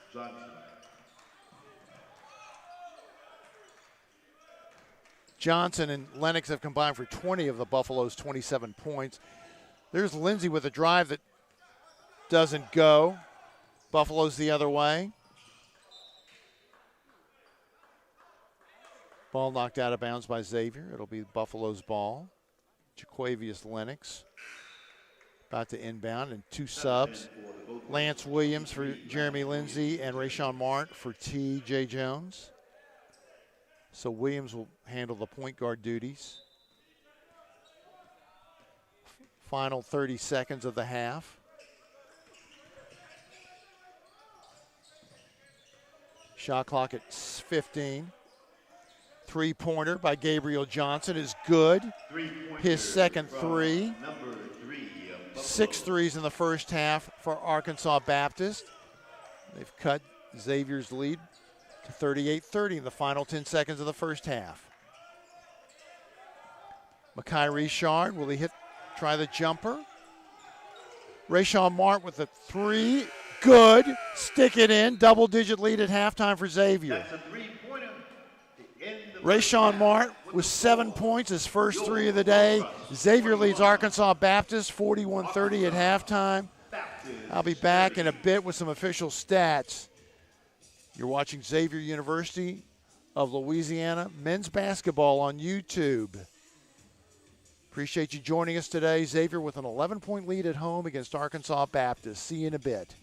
Johnson and Lennox have combined for 20 of the Buffalo's 27 points. There's Lindsay with a drive that doesn't go. Buffalo's the other way. Ball knocked out of bounds by Xavier. It'll be Buffalo's ball. Jaquavius Lennox about to inbound, and 2 subs. Lance Williams for Jeremy Lindsay and Rayshawn Martin for T.J. Jones. So Williams will handle the point guard duties. Final 30 seconds of the half. Shot clock at 15. Three-pointer by Gabriel Johnson is good. His second 3. 6 threes in the first half for Arkansas Baptist. They've cut Xavier's lead to 38-30 in the final 10 seconds of the first half. Makai Richard, will he try the jumper? Rayshawn Martin with a 3. Good. Stick it in. Double-digit lead at halftime for Xavier. That's a three-pointer. Rayshawn Martin with 7 points, his first 3 of the day. Xavier leads Arkansas Baptist 41-30 at halftime. I'll be back in a bit with some official stats. You're watching Xavier University of Louisiana men's basketball on YouTube. Appreciate you joining us today. Xavier with an 11-point lead at home against Arkansas Baptist. See you in a bit.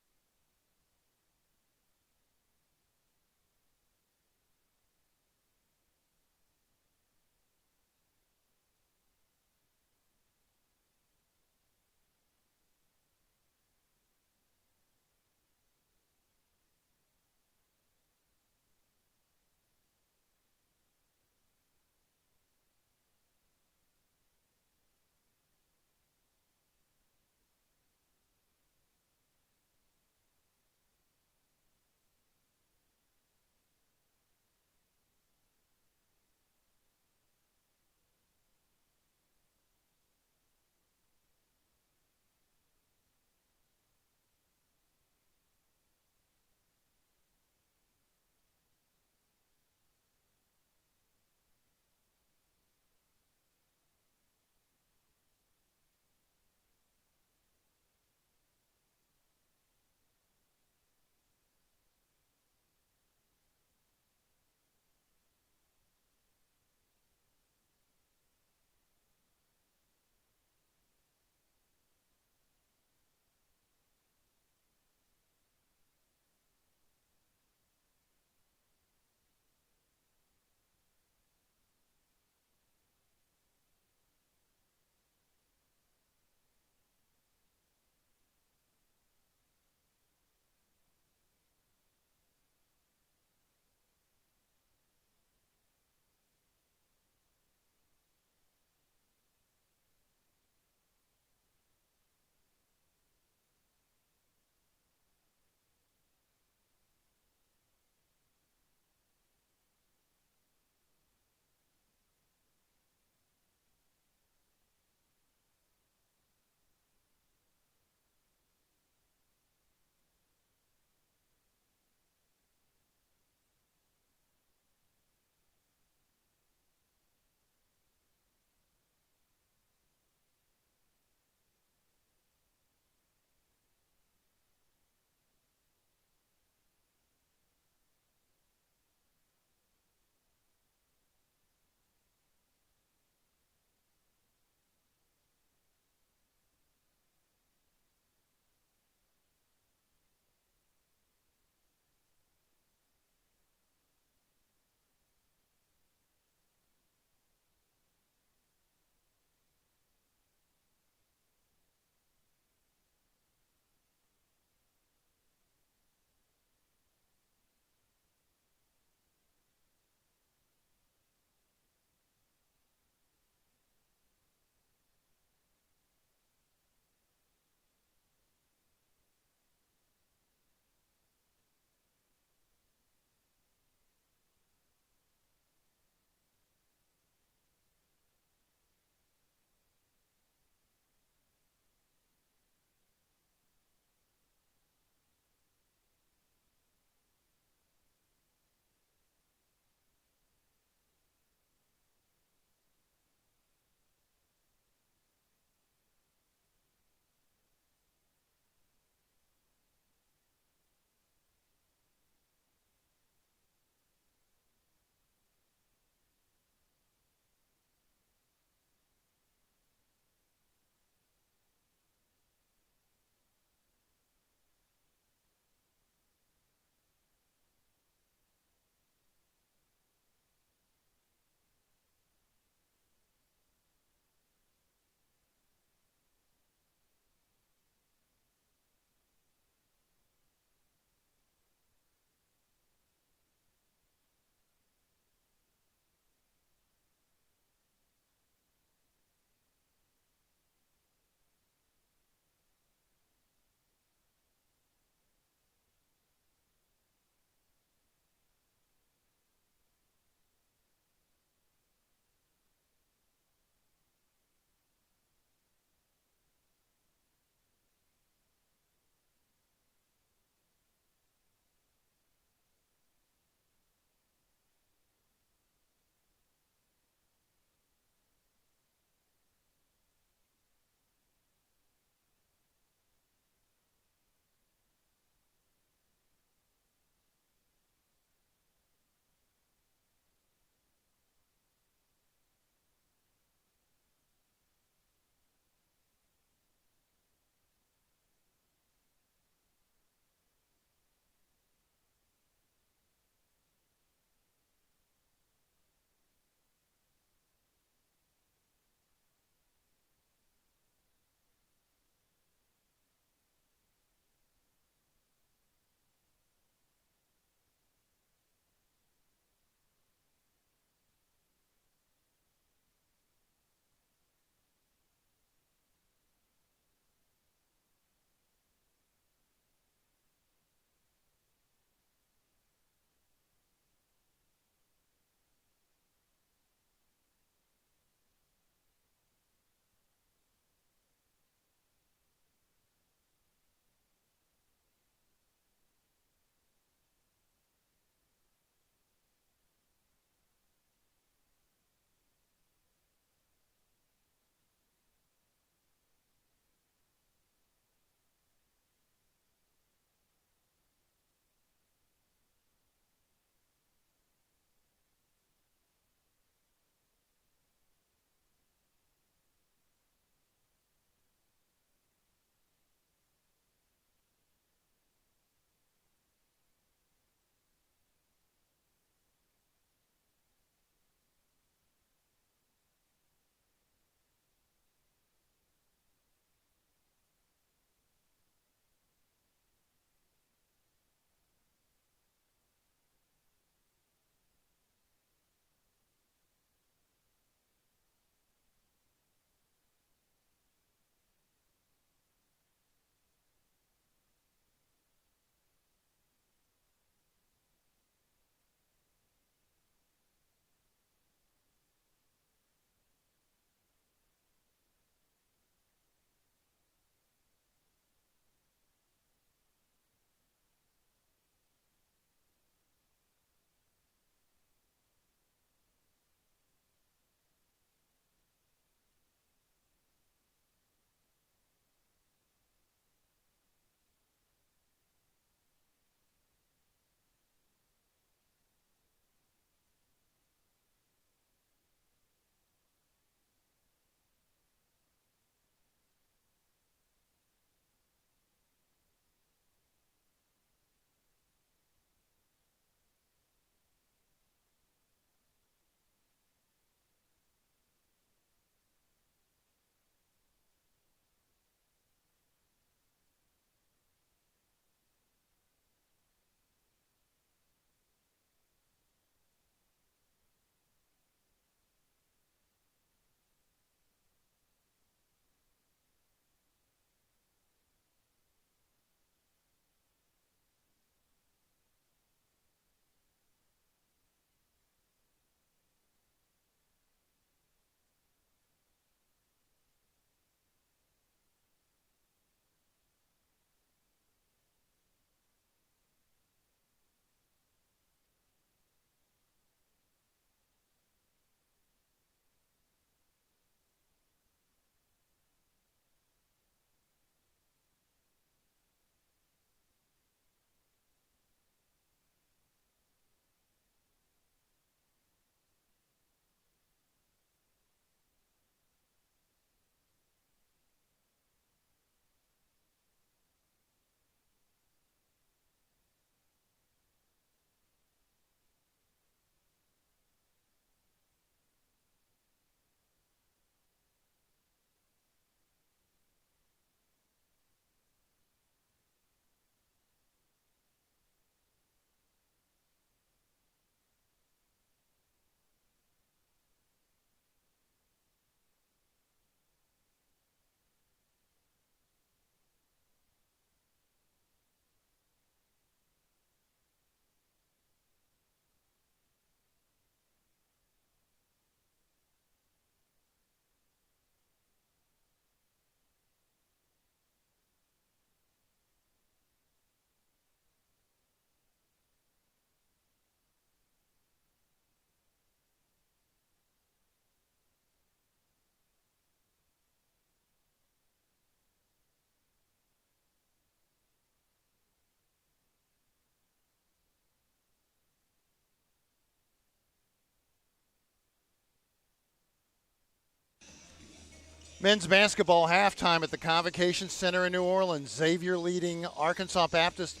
Men's basketball halftime at the Convocation Center in New Orleans. Xavier leading Arkansas Baptist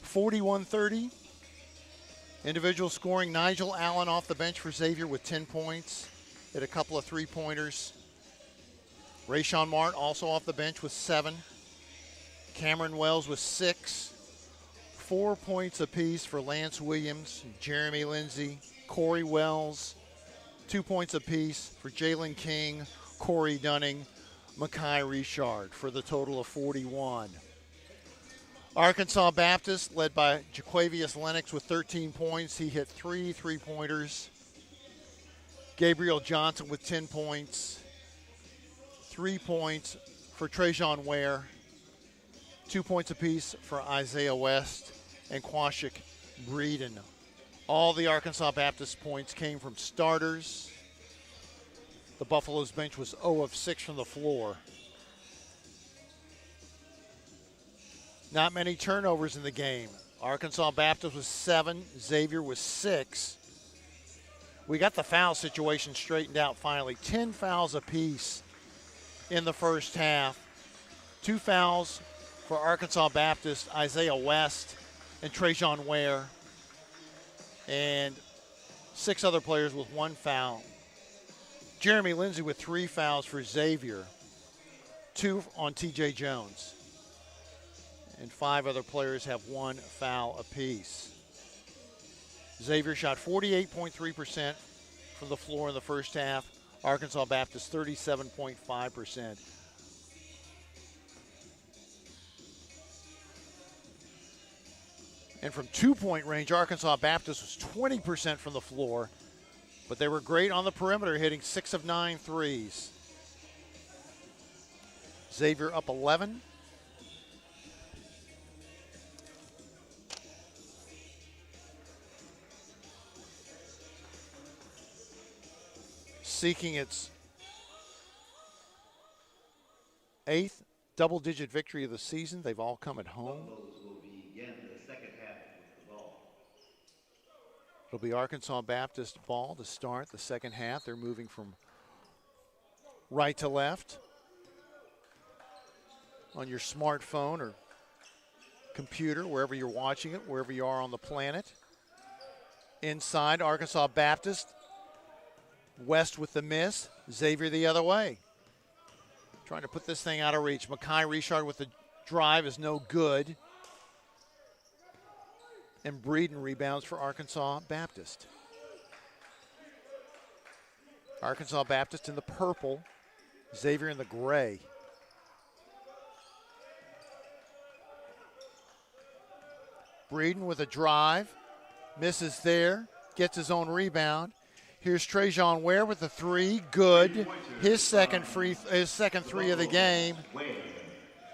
41-30. Individual scoring, Nigel Allen off the bench for Xavier with 10 points. Hit a couple of three-pointers. Rayshawn Mart also off the bench with 7. Cameron Wells with 6. 4 points apiece for Lance Williams, Jeremy Lindsay, Corey Wells. 2 points apiece for Jalen King, Corey Dunning, Makai Richard for the total of 41. Arkansas Baptist led by Jaquavius Lennox with 13 points. He hit 3 three-pointers. Gabriel Johnson with 10 points. 3 points for Trajan Ware. 2 points apiece for Isaiah West and Quashik Breeden. All the Arkansas Baptist points came from starters. The Buffaloes bench was 0 of 6 from the floor. Not many turnovers in the game. Arkansas Baptist was 7, Xavier was 6. We got the foul situation straightened out finally. 10 fouls apiece in the first half. 2 fouls for Arkansas Baptist, Isaiah West and Trajan Ware. And 6 other players with 1 foul. Jeremy Lindsay with 3 fouls for Xavier. 2 on TJ Jones. And 5 other players have 1 foul apiece. Xavier shot 48.3% from the floor in the first half. Arkansas Baptist 37.5%. And from 2-point range, Arkansas Baptist was 20% from the floor, but they were great on the perimeter, hitting 6 of 9 threes. Xavier up 11. Seeking its 8th double-digit victory of the season. They've all come at home. Will begin the second half with the ball. It'll be Arkansas Baptist ball to start the second half. They're moving from right to left on your smartphone or computer, wherever you're watching it, wherever you are on the planet. Inside, Arkansas Baptist. West with the miss. Xavier the other way. Trying to put this thing out of reach. Makai Richard with the drive is no good. And Breeden rebounds for Arkansas Baptist. Arkansas Baptist in the purple. Xavier in the gray. Breeden with a drive. Misses there. Gets his own rebound. Here's Trajan Ware with the 3, good. His second three of the game.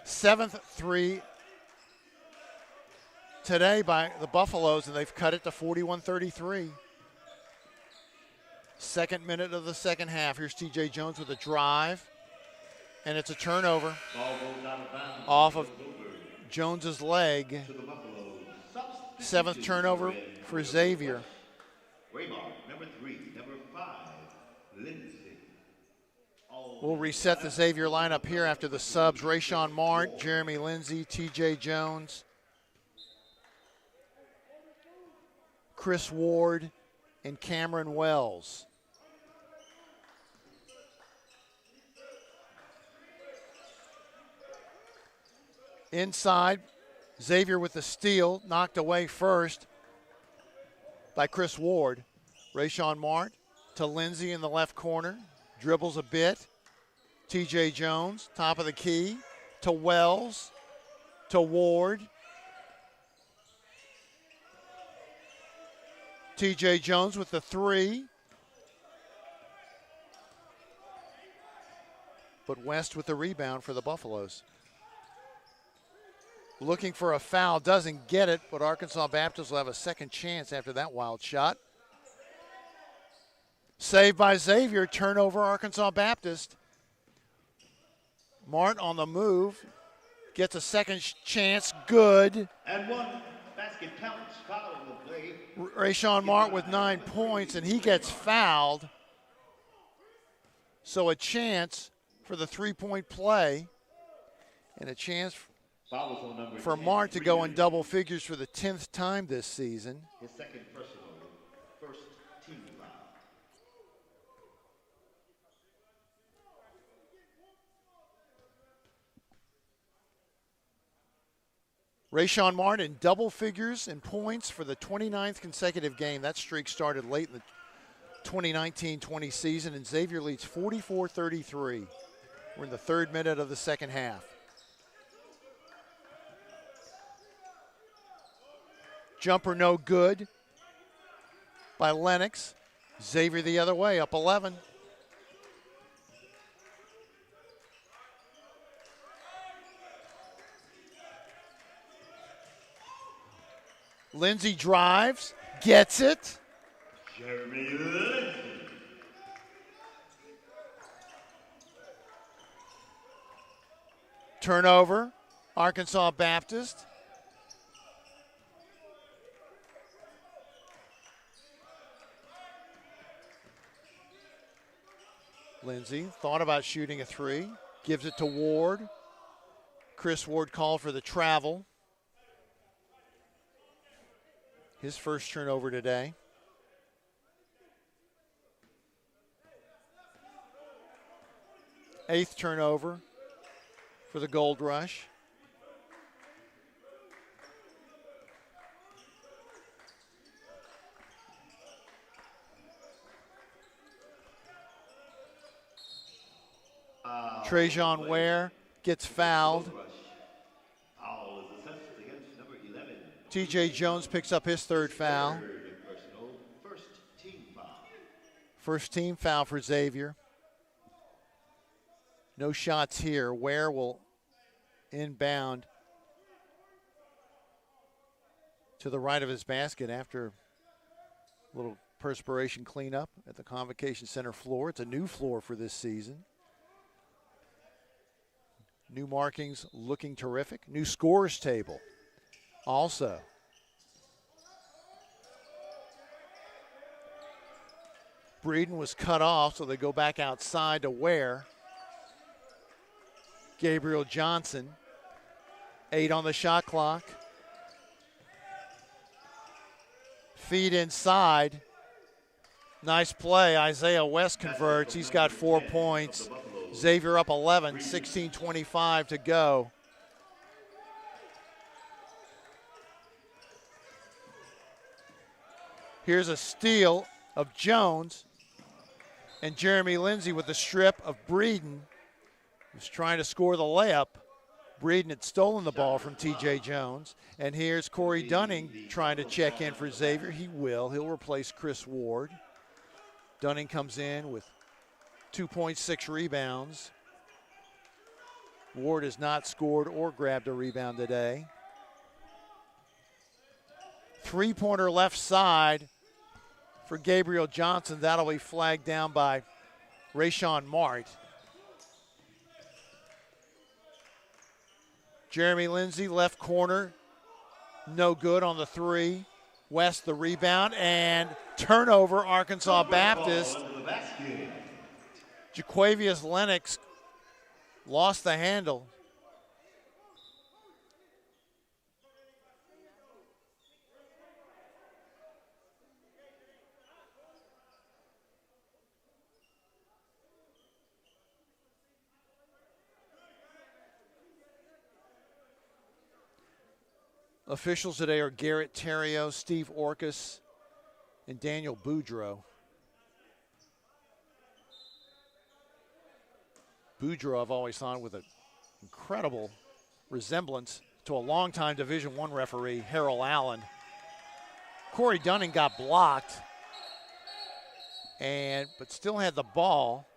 7th 3 today by the Buffaloes, and they've cut it to 41-33. Second minute of the second half. Here's TJ Jones with a drive, and it's a turnover off of Jones's leg. 7th turnover for Xavier. Number 3, number 5, Lindsay. We'll reset the Xavier lineup here after the subs. Rayshawn Mart, Jeremy Lindsay, TJ Jones, Chris Ward, and Cameron Wells. Inside, Xavier with the steal, knocked away first by Chris Ward. Rayshawn Mart to Lindsay in the left corner. Dribbles a bit. TJ Jones, top of the key. To Wells. To Ward. TJ Jones with the 3. But West with the rebound for the Buffaloes. Looking for a foul, doesn't get it, but Arkansas Baptist will have a second chance after that wild shot. Saved by Xavier, turnover Arkansas Baptist. Mart on the move, gets a second chance, good. And 1 basket counts, foul on the play. Rayshawn Mart with 9 points, and he gets fouled. So a chance for the three-point play, and a chance Fouls on number for 10, Mark to go in Reed. double figures for the 10th time this season. His second personal, first team foul. Rayshawn Martin, double figures in points for the 29th consecutive game. That streak started late in the 2019-20 season, and Xavier leads 44-33. We're in the third minute of the second half. Jumper no good by Lennox. Xavier the other way, up 11. Lindsay drives, gets it. Jeremy Lindsay. Turnover, Arkansas Baptist. Lindsay thought about shooting a three, gives it to Ward. Chris Ward called for the travel. His first turnover today. Eighth turnover for the Gold Rush. Trajan Ware gets fouled. Foul is assessed against number 11. TJ Jones picks up his third foul. Third personal, first team foul. First team foul for Xavier. No shots here. Ware will inbound to the right of his basket after a little perspiration cleanup at the Convocation Center floor. It's a new floor for this season. New markings looking terrific. New scores table also. Breeden was cut off, so they go back outside to Ware. Gabriel Johnson, 8 on the shot clock. Feed inside. Nice play. Isaiah West converts. He's got 4 points. Xavier up 11, 16:25 to go. Here's a steal of Jones. And Jeremy Lindsay with the strip of Breeden, who's trying to score the layup. Breeden had stolen the ball from TJ Jones. And here's Corey Dunning trying to check in for Xavier. He will. He'll replace Chris Ward. Dunning comes in with 2.6 rebounds. Ward has not scored or grabbed a rebound today. Three-pointer left side for Gabriel Johnson. That'll be flagged down by Rayshawn Mart. Jeremy Lindsay, left corner. No good on the three. West the rebound, and turnover, Arkansas Baptist. Jaquavius Lennox lost the handle. Officials today are Garrett Terrio, Steve Orcus, and Daniel Boudreau. Boudreau, I've always thought, with an incredible resemblance to a longtime Division I referee, Harold Allen. Corey Dunning got blocked, but still had the ball.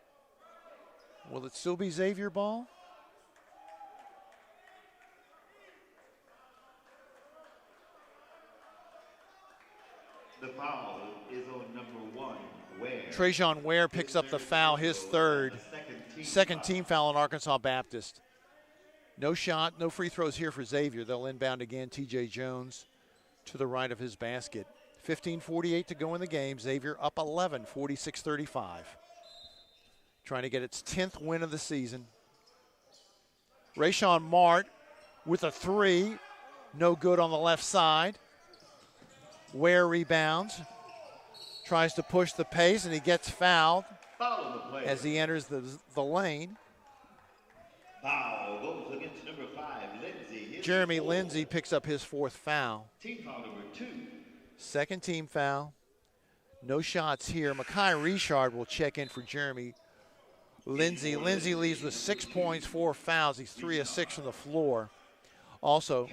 Will it still be Xavier ball? The foul is on number 1, Ware. Trajan Ware picks up the foul, his third. Second team foul on Arkansas Baptist. No shot, no free throws here for Xavier. They'll inbound again. TJ Jones to the right of his basket. 15:48 to go in the game. Xavier up 11, 46-35. trying to get its 10th win of the season. Rayshawn Mart with a three, no good on the left side. Ware rebounds, tries to push the pace, and he gets fouled as he enters the lane. Foul goes against number 5, Lindsay. Jeremy Lindsay picks up his 4th foul. Team foul number 2. Second team foul. No shots here. Makai Richard will check in for Jeremy Lindsay. Lindsay leaves with 6 points, 4 fouls. He's 3 of 6 from the floor. Also,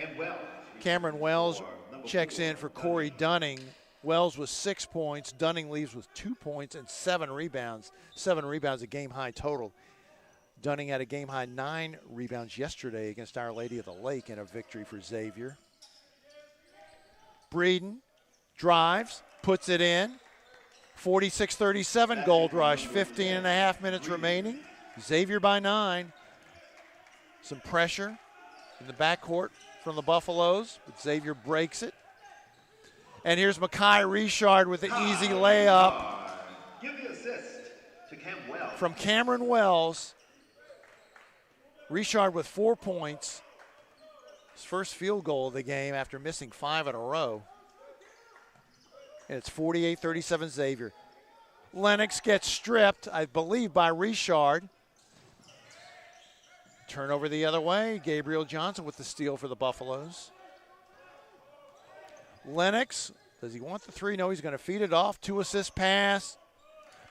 Cameron Wells checks in for Corey Dunning. Wells with 6 points. Dunning leaves with 2 points and 7 rebounds. 7 rebounds, a game-high total. Dunning had a game-high 9 rebounds yesterday against Our Lady of the Lake in a victory for Xavier. Breeden drives, puts it in. 46-37 Gold Rush, 15 and a half minutes remaining. Xavier by 9. Some pressure in the backcourt from the Buffaloes, but Xavier breaks it. And here's Makai Richard with the easy layup. Give the assist to Cam Wells. From Cameron Wells. Richard with 4 points. His first field goal of the game after missing 5 in a row. And it's 48-37 Xavier. Lennox gets stripped, I believe, by Richard. Turnover the other way. Gabriel Johnson with the steal for the Buffaloes. Lennox, does he want the three? No, he's going to feed it off. 2-assist pass.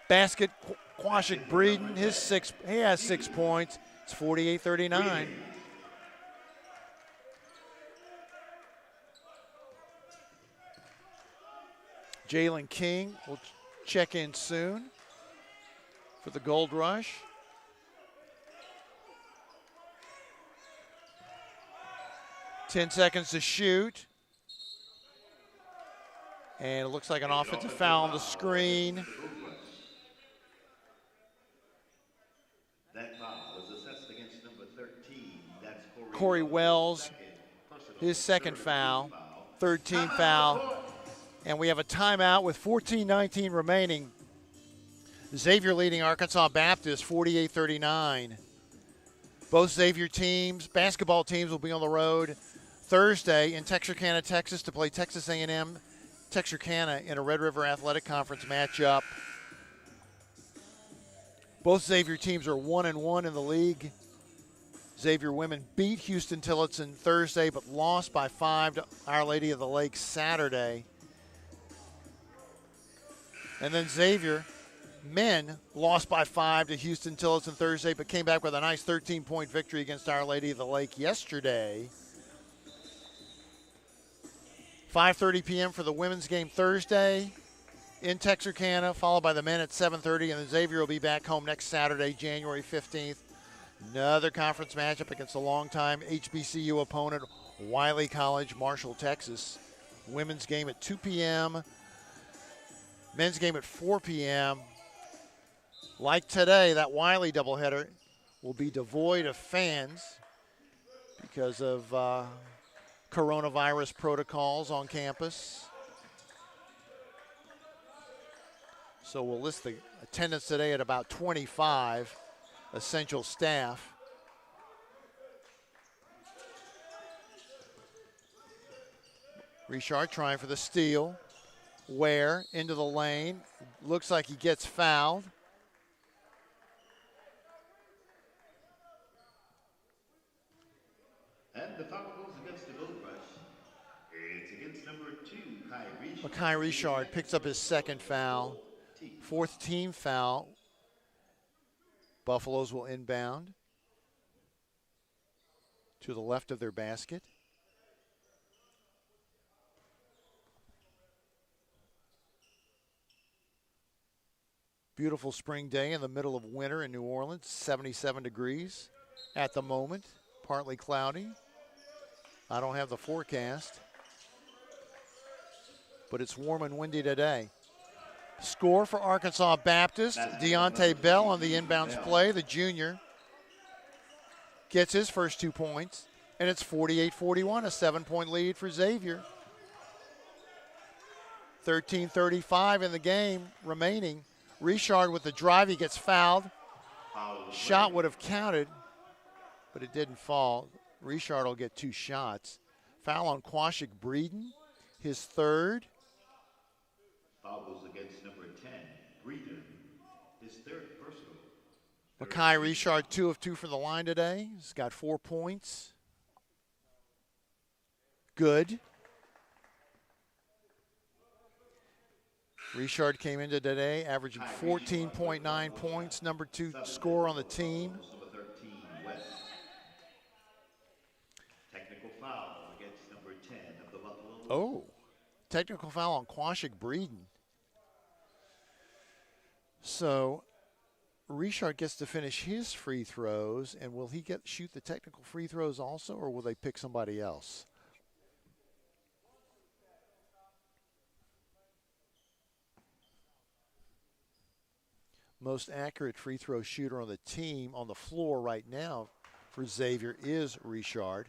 Basket, Quashik Breeden. He has 6 points. It's 48-39. Jalen King will check in soon for the Gold Rush. Ten seconds to shoot. And it looks like an offensive foul on the screen. That foul was assessed against number 13. That's Corey Wells, his second foul, third team foul. And we have a timeout with 14:19 remaining. Xavier leading Arkansas Baptist 48-39. Both Xavier teams, basketball teams, will be on the road Thursday in Texarkana, Texas to play Texas A&M Texarkana in a Red River Athletic Conference matchup. Both Xavier teams are 1-1 in the league. Xavier women beat Houston Tillotson Thursday but lost by 5 to Our Lady of the Lake Saturday. And then Xavier men lost by 5 to Houston Tillotson Thursday, but came back with a nice 13-point victory against Our Lady of the Lake yesterday. 5:30 p.m. for the women's game Thursday in Texarkana, followed by the men at 7:30, and then Xavier will be back home next Saturday, January 15th. Another conference matchup against a longtime HBCU opponent, Wiley College, Marshall, Texas. Women's game at 2 p.m., men's game at 4 p.m. Like today, that Wiley doubleheader will be devoid of fans because of coronavirus protocols on campus. So we'll list the attendance today at about 25 essential staff. Richard trying for the steal. Ware into the lane. Looks like he gets fouled. And the foul goes against the Gold Rush. It's against number 2, Kai Richard. Makai Richard picks up his second foul. 4th team foul. Buffaloes will inbound to the left of their basket. Beautiful spring day in the middle of winter in New Orleans, 77 degrees at the moment, partly cloudy. I don't have the forecast, but it's warm and windy today. Score for Arkansas Baptist, Deontay Bell on the inbounds play, the junior, gets his first 2 points, and it's 48-41, a 7-point lead for Xavier. 13:35 in the game remaining. Richard with the drive, he gets fouled. Foul on the Shot play. would have counted, but it didn't fall. Richard will get 2 shots. Foul on Quashik Breeden, his third. Foul goes against number 10, Breeden, his third personal. Makai Richard, 2 of 2 from the line today. He's got 4 points. Good. Richard came into today averaging 14.9 points, number 2 scorer on the team. Number 13, West. Technical foul against number 10 of the Buffaloes. Oh, technical foul on Quashik Breeden. So Richard gets to finish his free throws, and will he shoot the technical free throws also, or will they pick somebody else? Most accurate free throw shooter on the team on the floor right now for Xavier is Richard.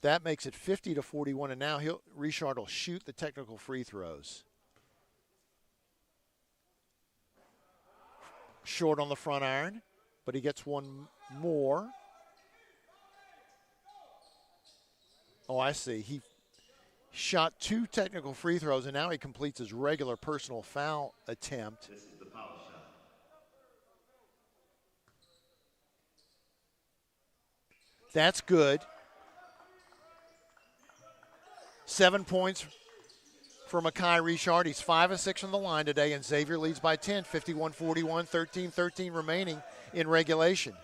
That makes it 50-41, and now Richard will shoot the technical free throws. Short on the front iron, but he gets one more. Oh, I see. He shot 2 technical free throws, and now he completes his regular personal foul attempt. This is the foul shot. That's good. 7 points for Makai Richard. He's 5 of 6 from the line today, and Xavier leads by 10, 51-41, 13-13 remaining in regulation.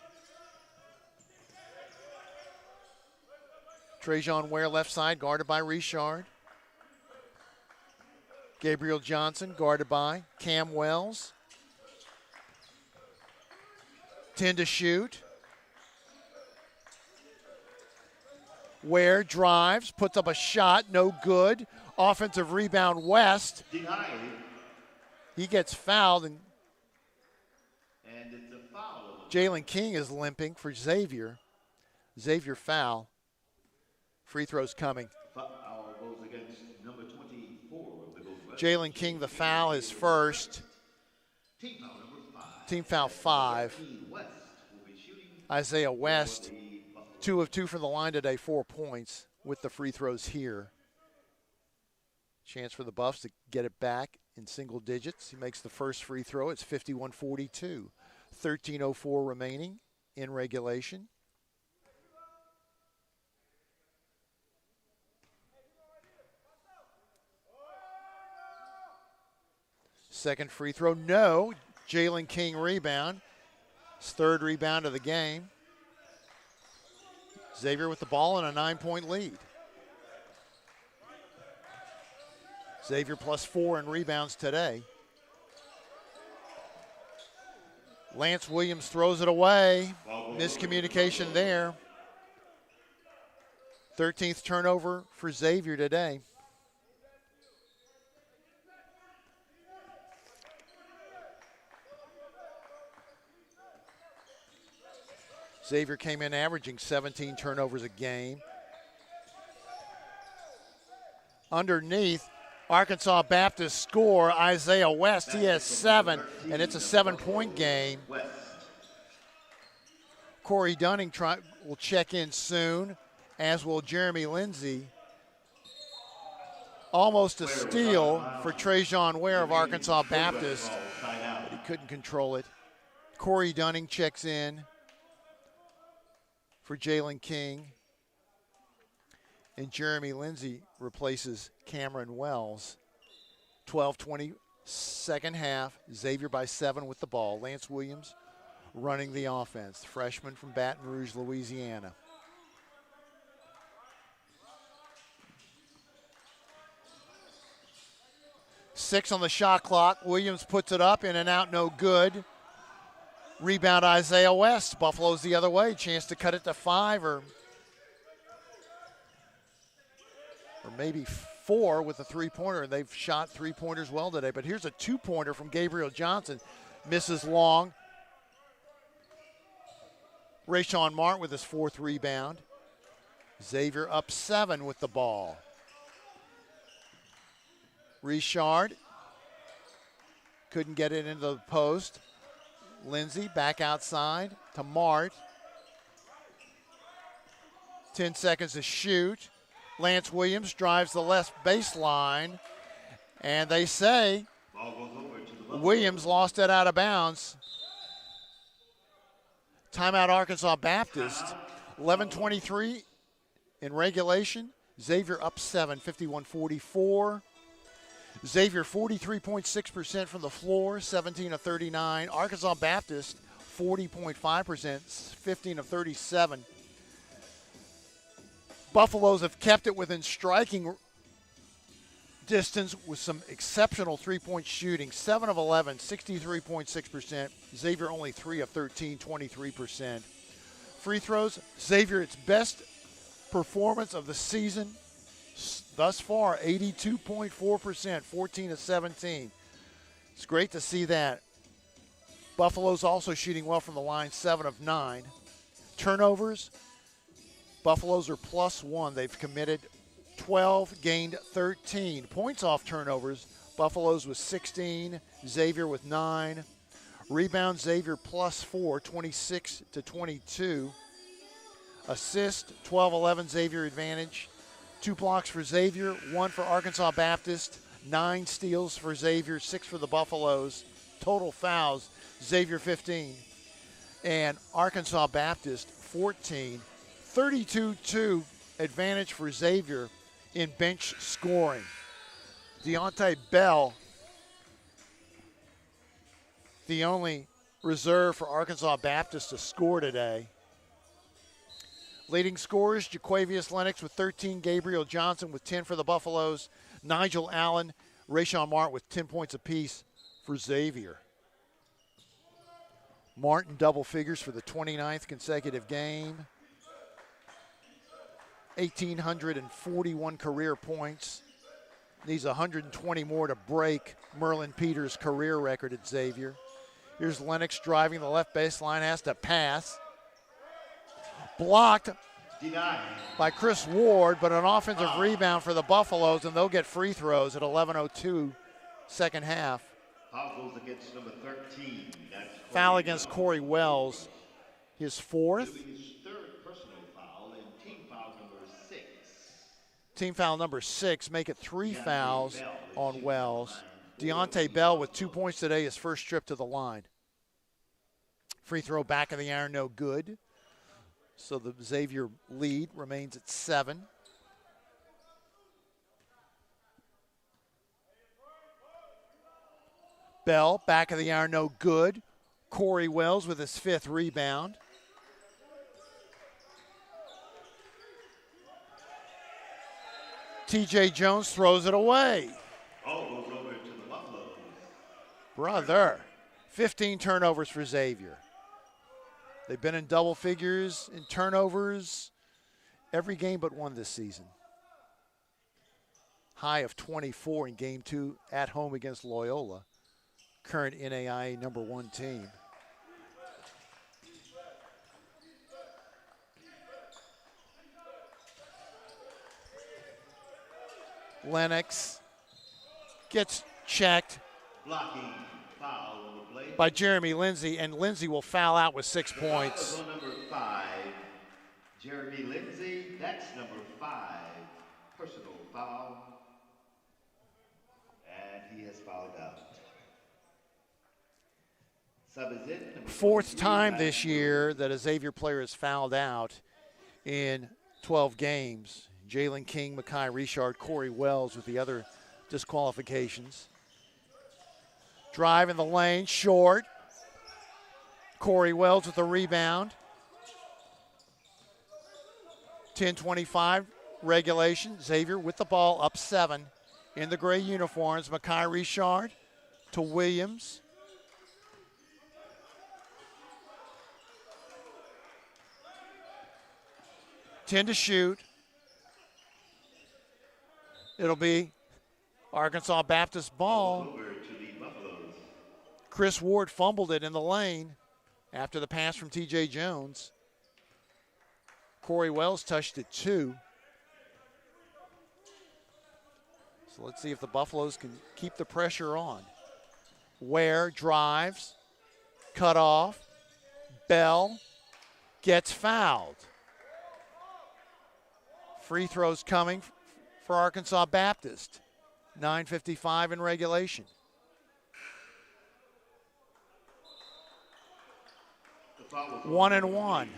Trajan Ware left side, guarded by Richard. Gabriel Johnson guarded by Cam Wells. 10 to shoot. Ware drives, puts up a shot, no good. Offensive rebound, West. Denied. He gets fouled, and it's a foul. Jalen King is limping for Xavier. Xavier foul. Free throws coming. Foul goes against number 24 of the Gold West. Jalen King, the foul, is first. Team foul number 5. Team foul 5. 13 West will be shooting Isaiah West, for the Buffalo. 2 of 2 from the line today, 4 points with the free throws here. Chance for the Buffs to get it back in single digits. He makes the first free throw. It's 51-42. 13:04 remaining in regulation. Second free throw, no. Jalen King rebound. His third rebound of the game. Xavier with the ball and a 9-point lead. Xavier plus 4 in rebounds today. Lance Williams throws it away. Miscommunication there. 13th turnover for Xavier today. Xavier came in averaging 17 turnovers a game. Underneath, Arkansas Baptist score, Isaiah West. He has 7, and it's a 7-point game. Corey Dunning will check in soon, as will Jeremy Lindsay. Almost a steal for Trajan Ware of Arkansas Baptist, but he couldn't control it. Corey Dunning checks in for Jalen King. And Jeremy Lindsay replaces Cameron Wells. 12:20, second half. Xavier by 7 with the ball. Lance Williams running the offense. Freshman from Baton Rouge, Louisiana. Six on the shot clock. Williams puts it up, in and out, no good. Rebound Isaiah West. Buffalo's the other way. Chance to cut it to 5 or maybe 4 with a three-pointer, and they've shot three-pointers well today. But here's a two-pointer from Gabriel Johnson. Misses long. Rayshawn Martin with his 4th rebound. Xavier up 7 with the ball. Richard couldn't get it into the post. Lindsay back outside to Mart. 10 seconds to shoot. Lance Williams drives the left baseline. And they say Ball goes over to the Buffaloes. Williams lost it out of bounds. Timeout Arkansas Baptist. 11:23 in regulation. Xavier up 7, 51-44. Xavier 43.6% from the floor, 17 of 39. Arkansas Baptist 40.5%, 15 of 37. Buffaloes have kept it within striking distance with some exceptional three-point shooting. 7 of 11, 63.6%. Xavier only 3 of 13, 23%. Free throws, Xavier its best performance of the season thus far, 82.4%, 14 of 17. It's great to see that. Buffalo's also shooting well from the line, 7 of 9. Turnovers, Buffaloes are +1. They've committed 12, gained 13. Points off turnovers, Buffaloes with 16, Xavier with 9. Rebound, Xavier +4, 26 to 22. Assist, 12-11 Xavier advantage. 2 blocks for Xavier, 1 for Arkansas Baptist. 9 steals for Xavier, 6 for the Buffaloes. Total fouls, Xavier 15 and Arkansas Baptist 14. 32-2 advantage for Xavier in bench scoring. Deontay Bell, the only reserve for Arkansas Baptist to score today. Leading scorers, Jaquavius Lennox with 13, Gabriel Johnson with 10 for the Buffaloes, Nigel Allen, Rayshawn Martin with 10 points apiece for Xavier. Martin double figures for the 29th consecutive game. 1,841 career points. Needs 120 more to break Merlin Peters' career record at Xavier. Here's Lennox driving the left baseline, has to pass. Blocked by Chris Ward, but an offensive rebound for the Buffaloes, and they'll get free throws at 11:02 second half. Foul goes against number 13. Foul against Corey Wells, his fourth. His third personal foul and team foul number 6. Team foul number 6, make it 3 fouls on Wells. Deontay Bell with 2 points today, his first trip to the line. Free throw back of the iron, no good. So the Xavier lead remains at 7. Bell, back of the iron, no good. Corey Wells with his 5th rebound. TJ Jones throws it away. Ball goes over to the Buffaloes. Brother, 15 turnovers for Xavier. They've been in double figures in turnovers every game but one this season. High of 24 in game 2 at home against Loyola, current NAIA number 1 team. Lennox gets checked. Blocking foul on the play. By Jeremy Lindsay, and Lindsay will foul out with 6 points. On number 5, Jeremy Lindsay. That's number 5, personal foul. And he has fouled out. Sub is in. 4th time this year that a Xavier player has fouled out in 12 games. Jalen King, Mekhi Richard, Corey Wells with the other disqualifications. Drive in the lane, short. Corey Wells with the rebound. 10:25 regulation. Xavier with the ball, up 7 in the gray uniforms. Mekhi Richard to Williams. Ten to shoot. It'll be Arkansas Baptist ball. Chris Ward fumbled it in the lane after the pass from TJ Jones. Corey Wells touched it too. So let's see if the Buffaloes can keep the pressure on. Ware drives, cut off. Bell gets fouled. Free throws coming for Arkansas Baptist. 9:55 in regulation. One and one.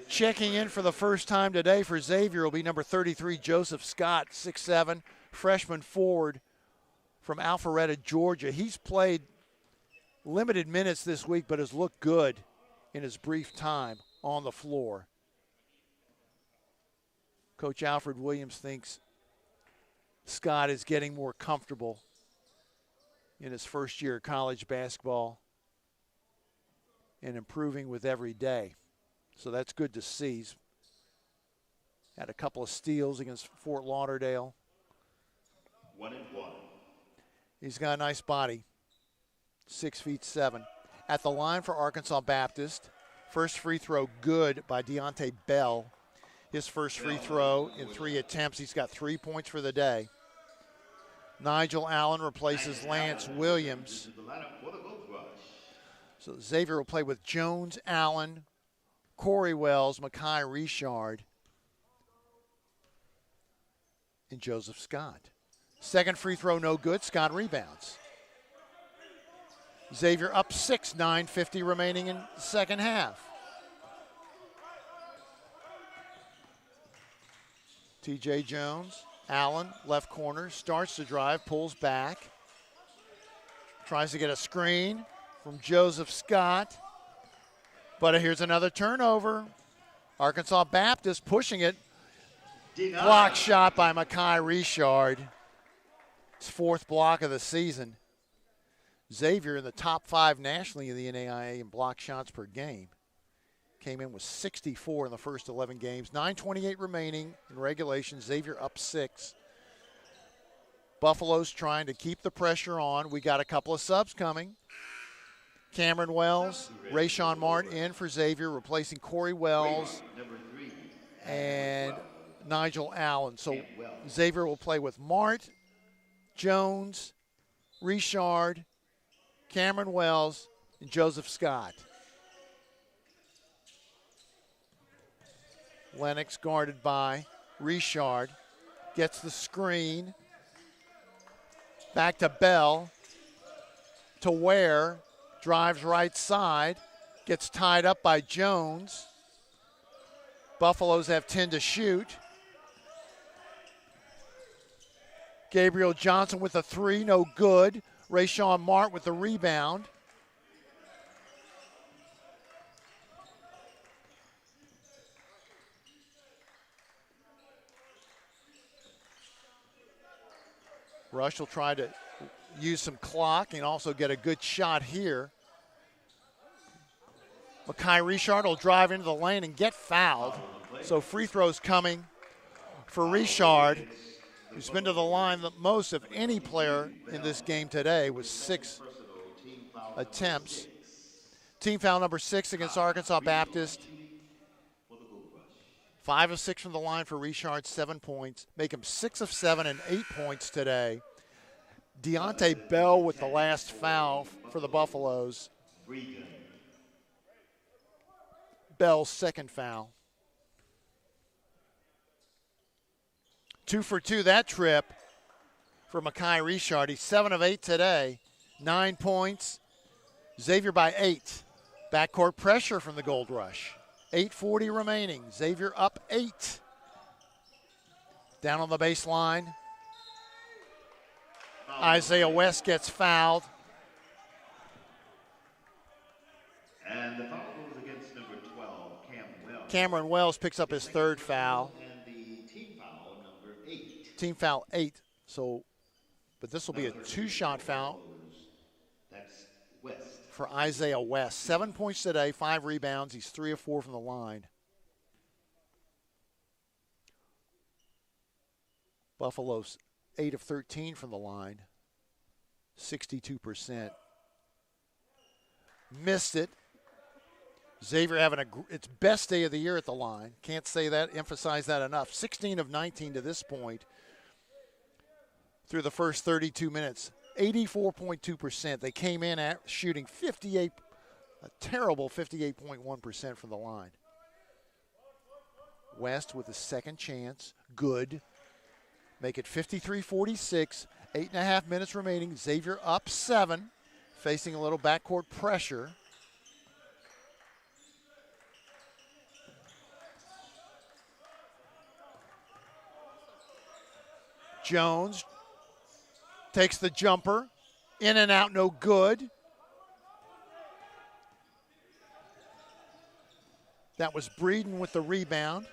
Checking in for the first time today for Xavier will be number 33, Joseph Scott, 6'7", freshman forward from Alpharetta, Georgia. He's played limited minutes this week, but has looked good in his brief time on the floor. Coach Alfred Williams thinks Scott is getting more comfortable in his first year of college basketball and improving with every day. So that's good to see. He's had a couple of steals against Fort Lauderdale. 1 and 1. He's got a nice body, 6'7". At the line for Arkansas Baptist, first free throw good by Deontay Bell. His first free throw in 3 attempts. He's got 3 points for the day. Nigel Allen replaces Lance Williams. So Xavier will play with Jones, Allen, Corey Wells, Makai Richard, and Joseph Scott. Second free throw no good. Scott rebounds. Xavier up 6, 9:50 remaining in the second half. TJ Jones, Allen, left corner, starts to drive, pulls back. Tries to get a screen from Joseph Scott. But here's another turnover. Arkansas Baptist pushing it. Block shot by Makai Richard. His 4th block of the season. Xavier in the top 5 nationally in the NAIA in block shots per game. Came in with 64 in the first 11 games. 9:28 remaining in regulation. Xavier up 6. Buffalo's trying to keep the pressure on. We got a couple of subs coming. Cameron Wells, Rayshawn Martin in for Xavier, replacing Corey Wells and Nigel Allen. So Xavier will play with Mart, Jones, Richard, Cameron Wells, and Joseph Scott. Lennox guarded by Richard. Gets the screen. Back to Bell. To Ware. Drives right side. Gets tied up by Jones. Buffaloes have 10 to shoot. Gabriel Johnson with a 3, no good. Rayshawn Mart with the rebound. Rush will try to use some clock and also get a good shot here. Makai Richard will drive into the lane and get fouled. So free throws coming for Richard, who's been to the line the most of any player in this game today with 6 attempts. Team foul number 6 against Arkansas Baptist. 5 of 6 from the line for Richard, 7 points. Make him 6 of 7 and 8 points today. Deontay Bell with the last foul for the Buffaloes. Bell's second foul. 2 for 2 that trip for Makai Richard. He's 7 of 8 today. 9 points. Xavier by 8. Backcourt pressure from the Gold Rush. 8:40 remaining. Xavier up 8. Down on the baseline. Isaiah West gets fouled. And the foul goes against number 12, Cam Wells. Cameron Wells picks up his 3rd foul. And the team foul, number 8. Team foul 8. So, but this will be a 2-shot foul. That's West. For Isaiah West. 7 points today, 5 rebounds. He's 3 of 4 from the line. Buffalo's 8 of 13 from the line. 62%. Missed it. Xavier having its best day of the year at the line. Can't say that, emphasize that enough. 16 of 19 to this point through the first 32 minutes. 84.2%. They came in at shooting a terrible 58.1% from the line. West with a second chance. Good. Make it 53-46. 8.5 minutes remaining. Xavier up 7. Facing a little backcourt pressure. Jones takes the jumper. In and out, no good. That was Breeden with the rebound.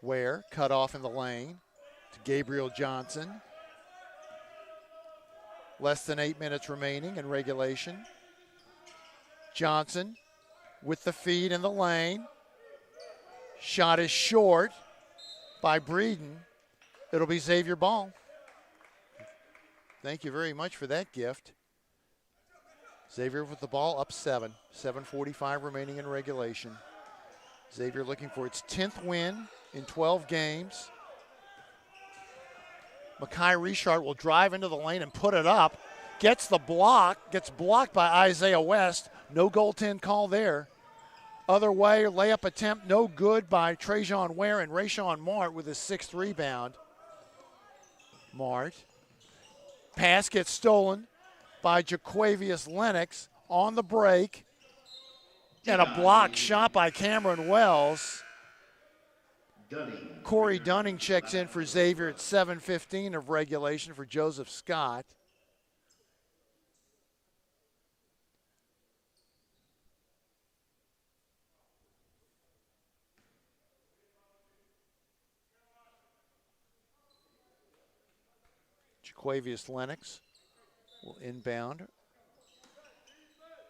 Ware cut off in the lane to Gabriel Johnson. Less than 8 minutes remaining in regulation. Johnson with the feed in the lane. Shot is short by Breeden. It'll be Xavier ball. Thank you very much for that gift. Xavier with the ball up 7. 7:45 remaining in regulation. Xavier looking for its 10th win in 12 games. Mekhi Richard will drive into the lane and put it up. Gets the block. Gets blocked by Isaiah West. No goaltend call there. Other way, layup attempt, no good by Trajan Ware, and Rayshawn Mart with his 6th rebound. Mart. Pass gets stolen by Jaquavius Lennox on the break. And a block shot by Cameron Wells. Corey Dunning checks in for Xavier at 7:15 of regulation for Joseph Scott. Jaquavius Lennox will inbound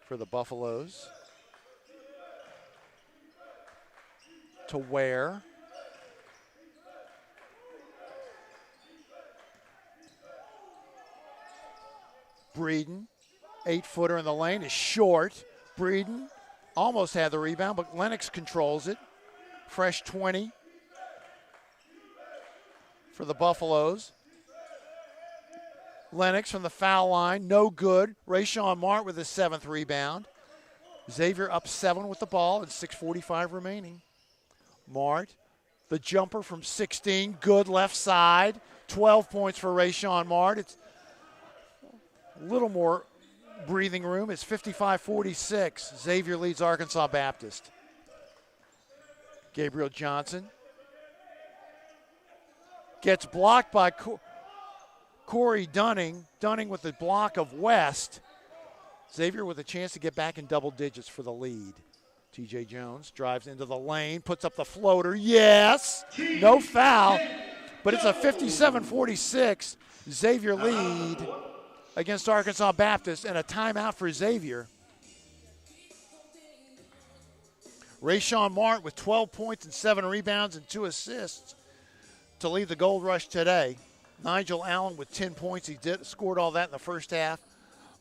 for the Buffaloes. To Ware. Breeden, 8-footer in the lane, is short. Breeden almost had the rebound, but Lennox controls it. Fresh 20 for the Buffaloes. Lennox from the foul line, no good. Rayshawn Mart with his 7th rebound. Xavier up 7 with the ball and 6:45 remaining. Mart, the jumper from 16, good left side. 12 points for Rayshawn Mart. It's a little more breathing room. It's 55-46. Xavier leads Arkansas Baptist. Gabriel Johnson gets blocked by Corey Dunning. Dunning with the block of West. Xavier with a chance to get back in double digits for the lead. TJ Jones drives into the lane, puts up the floater. Yes! No foul. But it's a 57-46 Xavier lead against Arkansas Baptist, and a timeout for Xavier. Rayshawn Mart with 12 points and 7 rebounds and 2 assists to lead the Gold Rush today. Nigel Allen with 10 points. He scored all that in the first half.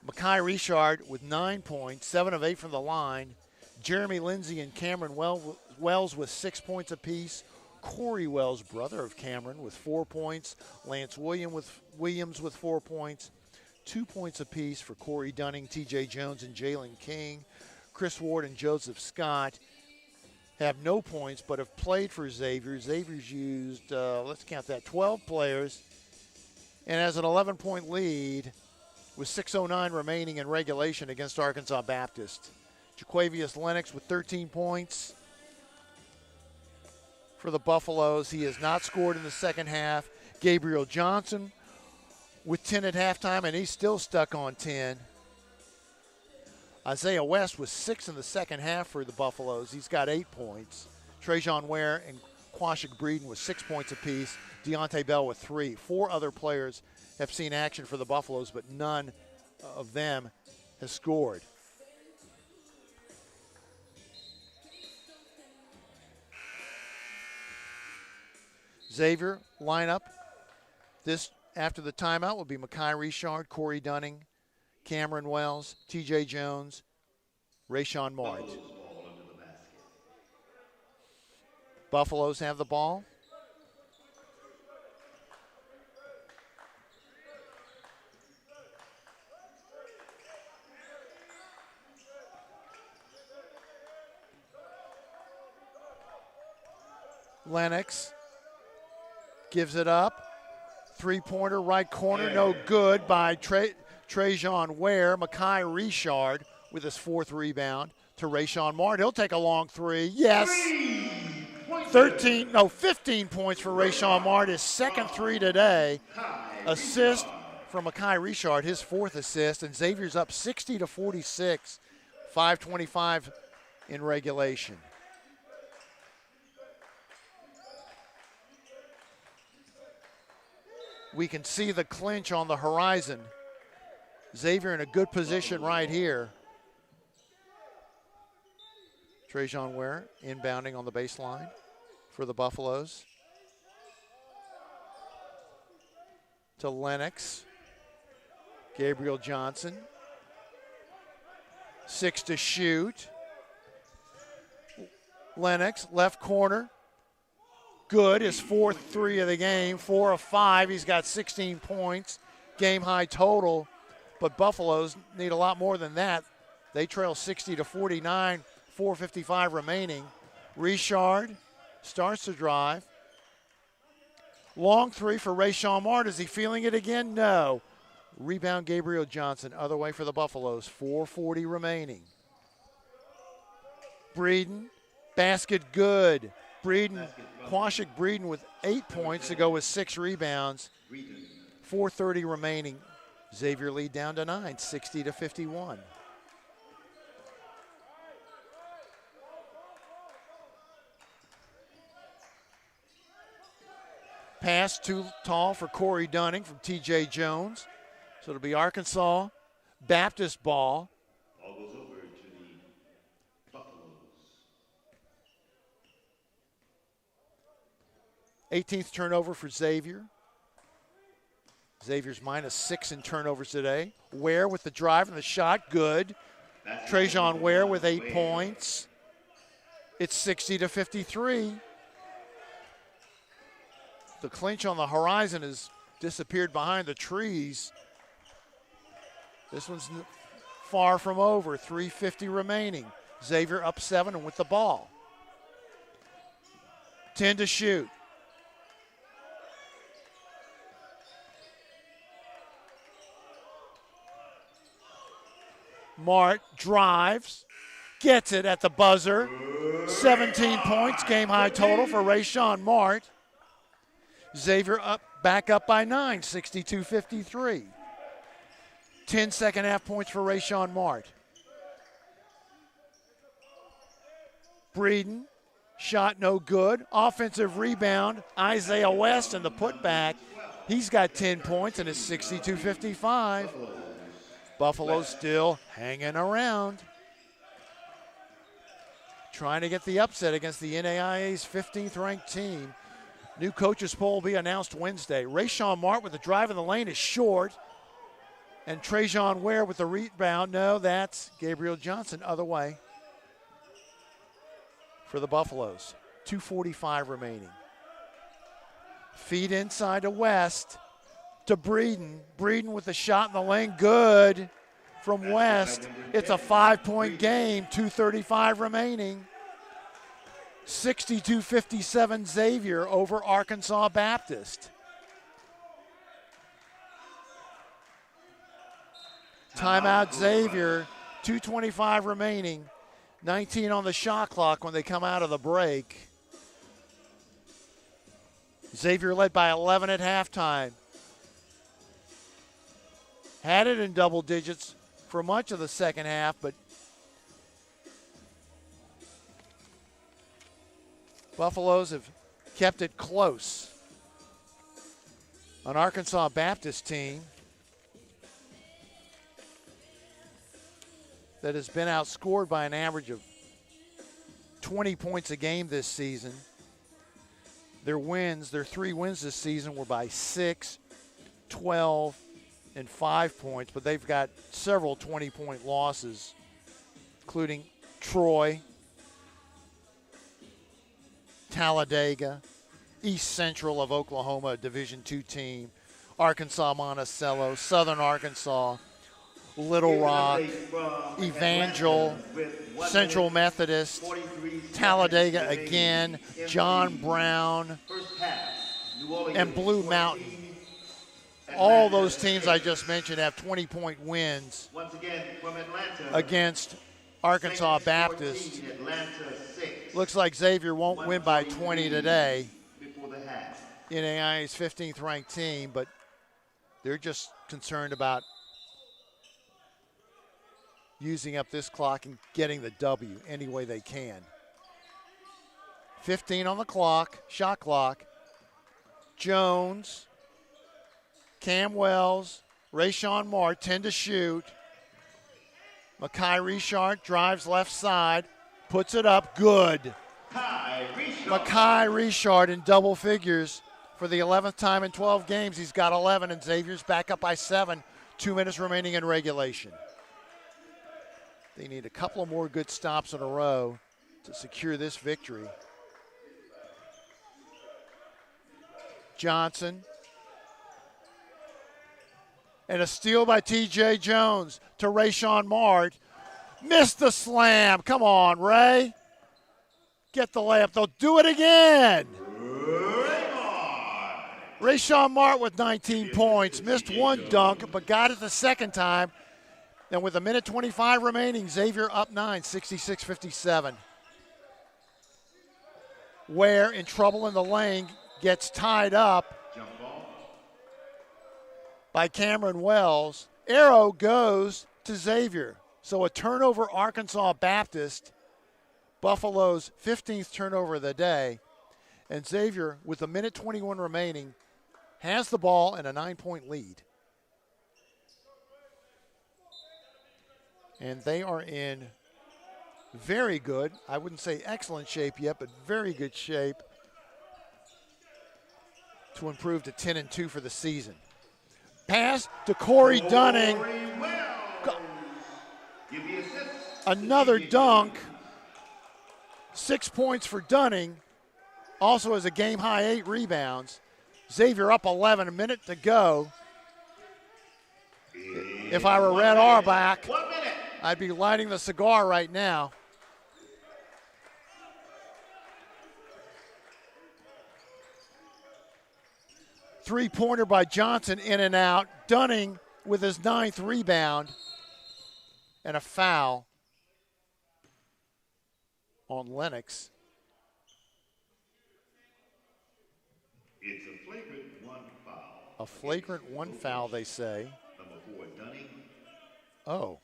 Mekhi Richard with 9 points, 7 of 8 from the line. Jeremy Lindsay and Cameron Wells with 6 points apiece. Corey Wells, brother of Cameron, with 4 points. Lance Williams with 4 points. 2 points apiece for Corey Dunning, TJ Jones, and Jalen King. Chris Ward and Joseph Scott have no points but have played for Xavier. Xavier's used, let's count that, 12 players, and has an 11-point lead with 6:09 remaining in regulation against Arkansas Baptist. Jaquavius Lennox with 13 points for the Buffaloes. He has not scored in the second half. Gabriel Johnson with 10 at halftime, and he's still stuck on 10. Isaiah West with 6 in the second half for the Buffaloes. He's got 8 points. Trajan Ware and Quashik Breeden with 6 points apiece. Deontay Bell with 3. 4 other players have seen action for the Buffaloes, but none of them has scored. Xavier lineup this after the timeout will be Mekhi Richard, Corey Dunning, Cameron Wells, TJ Jones, Rayshawn Mart. Buffaloes have the ball. Lennox gives it up. Three-pointer, right corner, no good by Trajan Ware. Makai Richard with his fourth rebound to Rayshawn Martin. He'll take a long three. Yes. 15 points for Rayshawn Martin. His second three today. Assist from Makai Richard, his fourth assist. And Xavier's up 60-46, 5:25 in regulation. We can see the clinch on the horizon. Xavier in a good position right here. Trajan Ware inbounding on the baseline for the Buffaloes. To Lennox. Gabriel Johnson. 6 to shoot. Lennox, left corner. Good, his fourth three of the game, 4 of 5. He's got 16 points, game high total. But Buffaloes need a lot more than that. They trail 60-49, 4:55 remaining. Richard starts to drive. Long three for Rayshawn Martin. Is he feeling it again? No. Rebound Gabriel Johnson, other way for the Buffaloes, 4:40 remaining. Breeden, basket good. Quashik Breeden with 8 points to go with 6 rebounds. 4:30 remaining. Xavier lead down to 9, 60-51. Pass too tall for Corey Dunning from T.J. Jones. So it'll be Arkansas Baptist ball. Ball goes over to the Buffaloes. 18th turnover for Xavier. Xavier's -6 in turnovers today. Ware with the drive and the shot, good. Trajan Ware with 8 points. It's 60-53. The clinch on the horizon has disappeared behind the trees. This one's far from over, 3:50 remaining. Xavier up 7 and with the ball. 10 to shoot. Mart drives, gets it at the buzzer. 17 points, game high total for Rayshawn Mart. Xavier back up by 9, 62-53. 10 second half points for Rayshawn Mart. Breeden, shot no good. Offensive rebound, Isaiah West and the putback. He's got 10 points and it's 62-55. Buffalo still hanging around. Trying to get the upset against the NAIA's 15th ranked team. New coaches poll will be announced Wednesday. Rayshawn Mart with the drive in the lane is short. And Trajan Ware with the rebound. No, that's Gabriel Johnson, other way for the Buffaloes. 2:45 remaining. Feed inside to West. To Breeden. Breeden with the shot in the lane. Good from West. It's a 5-point game. 2:35 remaining. 62-57 Xavier over Arkansas Baptist. Timeout Xavier. 2:25 remaining. 19 on the shot clock when they come out of the break. Xavier led by 11 at halftime. Had it in double digits for much of the second half, but Buffaloes have kept it close. An Arkansas Baptist team that has been outscored by an average of 20 points a game this season. Their 3 wins this season were by 6, 12, and 5 points, but they've got several 20-point losses, including Troy, Talladega, East Central of Oklahoma, a Division II team, Arkansas Monticello, Southern Arkansas, Little Rock, Evangel, Central Methodist, Talladega again, John Brown, and Blue Mountain. All those teams I just mentioned have 20-point wins against Arkansas Baptist. Looks like Xavier won't win by 20 today. NAIA's 15th ranked team, but they're just concerned about using up this clock and getting the W any way they can. 15 on the clock, shot clock. Jones, Cam Wells, Rayshawn Mart, 10 to shoot. Makai Richard drives left side, puts it up, good. Makai Richard in double figures for the 11th time in 12 games. He's got 11, and Xavier's back up by 7. 2 minutes remaining in regulation. They need a couple of more good stops in a row to secure this victory. Johnson. And a steal by T.J. Jones to Rayshawn Mart. Missed the slam. Come on, Ray. Get the layup. They'll do it again. Rayshawn Mart with 19 points. Missed one dunk, but got it the second time. And with 1:25 remaining, Xavier up 9, 66-57. Ware in trouble in the lane, gets tied up by Cameron Wells. Arrow goes to Xavier. So a turnover, Arkansas Baptist, Buffalo's 15th turnover of the day. And Xavier, with 1:21 remaining, has the ball and a 9-point lead. And they are in very good, I wouldn't say excellent shape yet, but very good shape to improve to 10-2 for the season. Pass to Corey Dunning. Another dunk. 6 points for Dunning. Also has a game-high 8 rebounds. Xavier up 11, a minute to go. If I were Red Auerbach, I'd be lighting the cigar right now. Three-pointer by Johnson, in and out. Dunning with his 9th rebound. And a foul on Lennox. It's a flagrant 1 foul. A flagrant 1 foul, they say. Number 4, Dunning. Oh.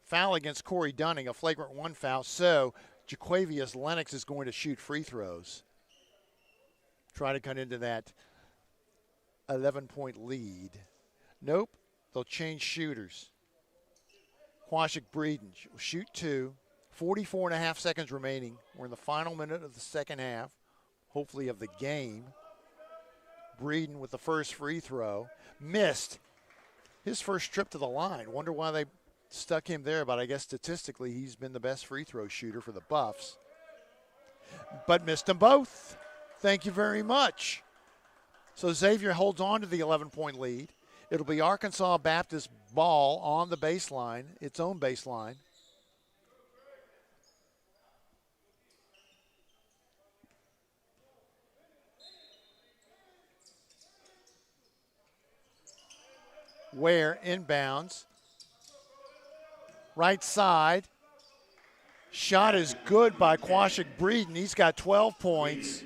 Foul against Corey Dunning, a flagrant 1 foul. So Jaquavius Lennox is going to shoot free throws. Try to cut into that 11-point lead. Nope, they'll change shooters. Quashik Breeden will shoot 2. 44.5 seconds remaining. We're in the final minute of the second half, hopefully of the game. Breeden with the first free throw. Missed his first trip to the line. Wonder why they stuck him there, but I guess statistically he's been the best free throw shooter for the Buffs. But missed them both. Thank you very much. So Xavier holds on to the 11-point lead. It'll be Arkansas Baptist ball on the baseline, its own baseline. Ware inbounds. Right side. Shot is good by Quashik Breeden. He's got 12 points.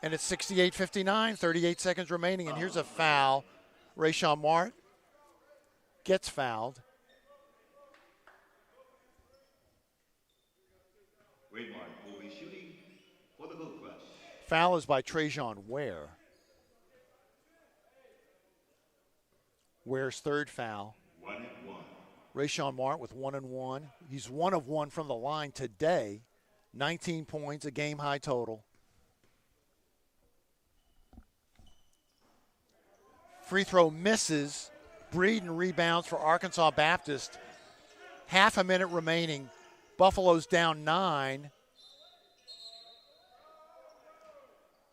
And it's 68-59, 38 seconds remaining. And here's a foul. Rayshawn Mart gets fouled. Wade Martin will be shooting for the Gold Rush. Foul is by Trajan Ware. Ware's third foul. 1 and 1. Rayshawn Mart with 1 and 1. He's 1 of 1 from the line today. 19 points, a game high total. Free throw misses. Breeden rebounds for Arkansas Baptist. Half a minute remaining. Buffalo's down 9.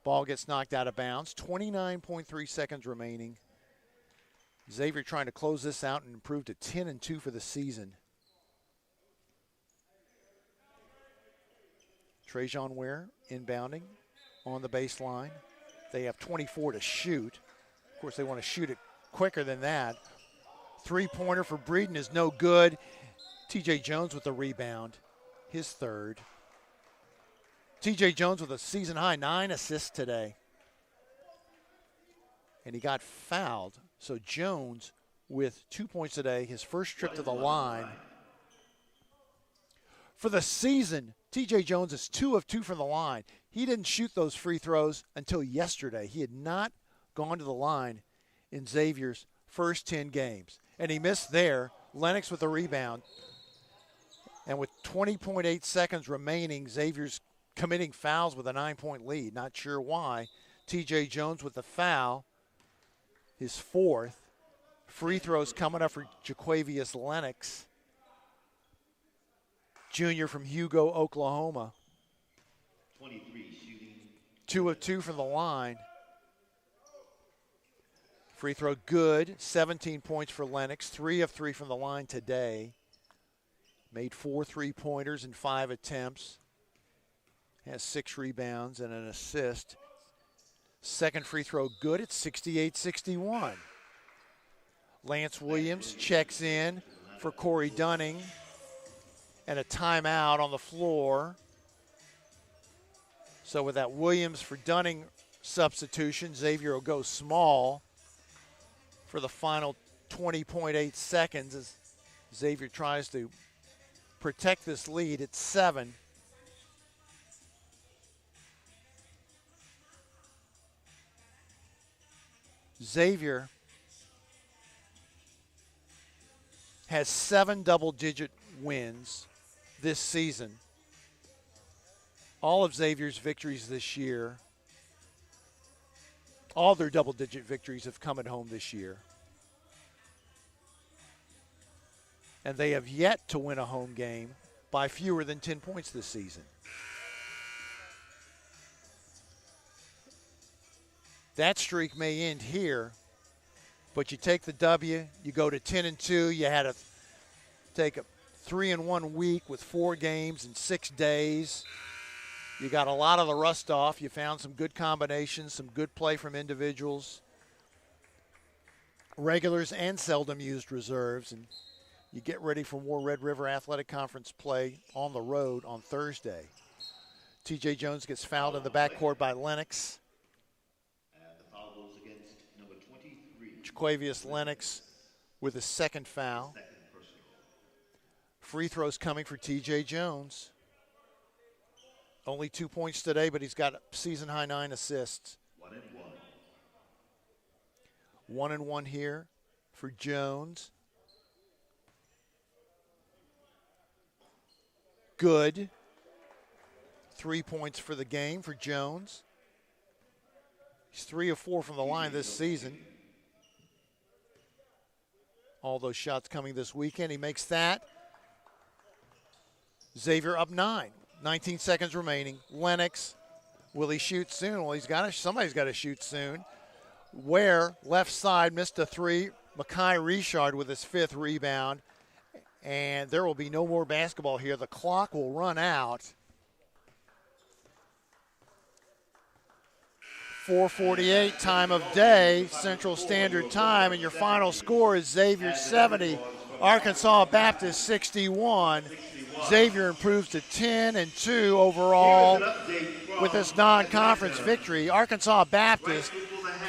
Ball gets knocked out of bounds. 29.3 seconds remaining. Xavier trying to close this out and improve to 10-2 for the season. Trajan Ware inbounding on the baseline. They have 24 to shoot. Of course, they want to shoot it quicker than that. Three-pointer for Breeden is no good. T.J. Jones with the rebound, his third. T.J. Jones with a season-high 9 assists today. And he got fouled. So Jones with 2 points today, his first trip to the line. For the season, T.J. Jones is 2 of 2 from the line. He didn't shoot those free throws until yesterday. He had not gone to the line in Xavier's first 10 games. And he missed there. Lennox with the rebound. And with 20.8 seconds remaining, Xavier's committing fouls with a 9-point lead. Not sure why. T.J. Jones with the foul, his fourth. Free throws coming up for Jaquavius Lennox, junior from Hugo, Oklahoma. 23 shooting. 2 of 2 from the line. Free throw good, 17 points for Lennox, 3 of 3 from the line today. Made 4 3-pointers in 5 attempts. Has 6 rebounds and an assist. Second free throw good at 68-61. Lance Williams checks in for Corey Dunning. And a timeout on the floor. So with that Williams for Dunning substitution, Xavier will go small for the final 20.8 seconds as Xavier tries to protect this lead at 7. Xavier has 7 double-digit wins this season. All of Xavier's victories this year, all their double-digit victories have come at home this year. And they have yet to win a home game by fewer than 10 points this season. That streak may end here, but you take the W, you go to 10-2, you had to take a 3-1 week with 4 games in 6 days. You got a lot of the rust off. You found some good combinations, some good play from individuals, regulars and seldom used reserves, and you get ready for more Red River Athletic Conference play on the road on Thursday. T.J. Jones gets fouled in the backcourt by Lennox. And the foul goes against number 23. Jaquavius Lennox with his second foul. Second personal. Free throws coming for T.J. Jones. Only 2 points today, but he's got a season-high 9 assists. 1 and 1. 1 and 1 here for Jones. Good. 3 points for the game for Jones. He's 3 of 4 from the line this season. All those shots coming this weekend. He makes that. Xavier up 9. 19 seconds remaining. Lennox, will he shoot soon? Well, somebody's got to shoot soon. Ware, left side, missed a 3. Mekhi Richard with his 5th rebound. And there will be no more basketball here. The clock will run out. 4:48 time of day, Central Standard Time, and your final score is Xavier 70, Arkansas Baptist 61. Xavier improves to 10-2 overall with this non-conference victory. Arkansas Baptist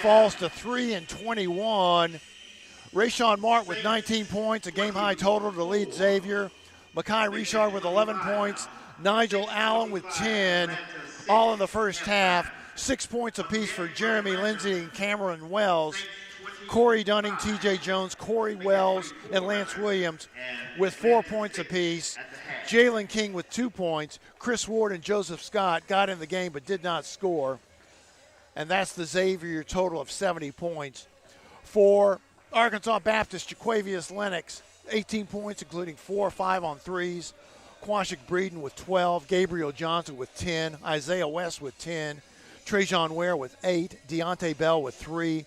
falls to 3-21. Rayshawn Mark with 19 points, a game-high total to lead Xavier. Mekhi Richard with 11 points. Nigel Allen with 10, all in the first half. 6 points apiece for Jeremy Lindsay and Cameron Wells. Corey Dunning, T.J. Jones, Corey Wells, and Lance Williams with 4 points apiece. Jalen King with 2 points. Chris Ward and Joseph Scott got in the game but did not score. And that's the Xavier total of 70 points. For Arkansas Baptist, Jaquavius Lennox, 18 points, including 4 or 5 on threes. Quashik Breeden with 12. Gabriel Johnson with 10. Isaiah West with 10. Trajan Ware with 8. Deontay Bell with 3.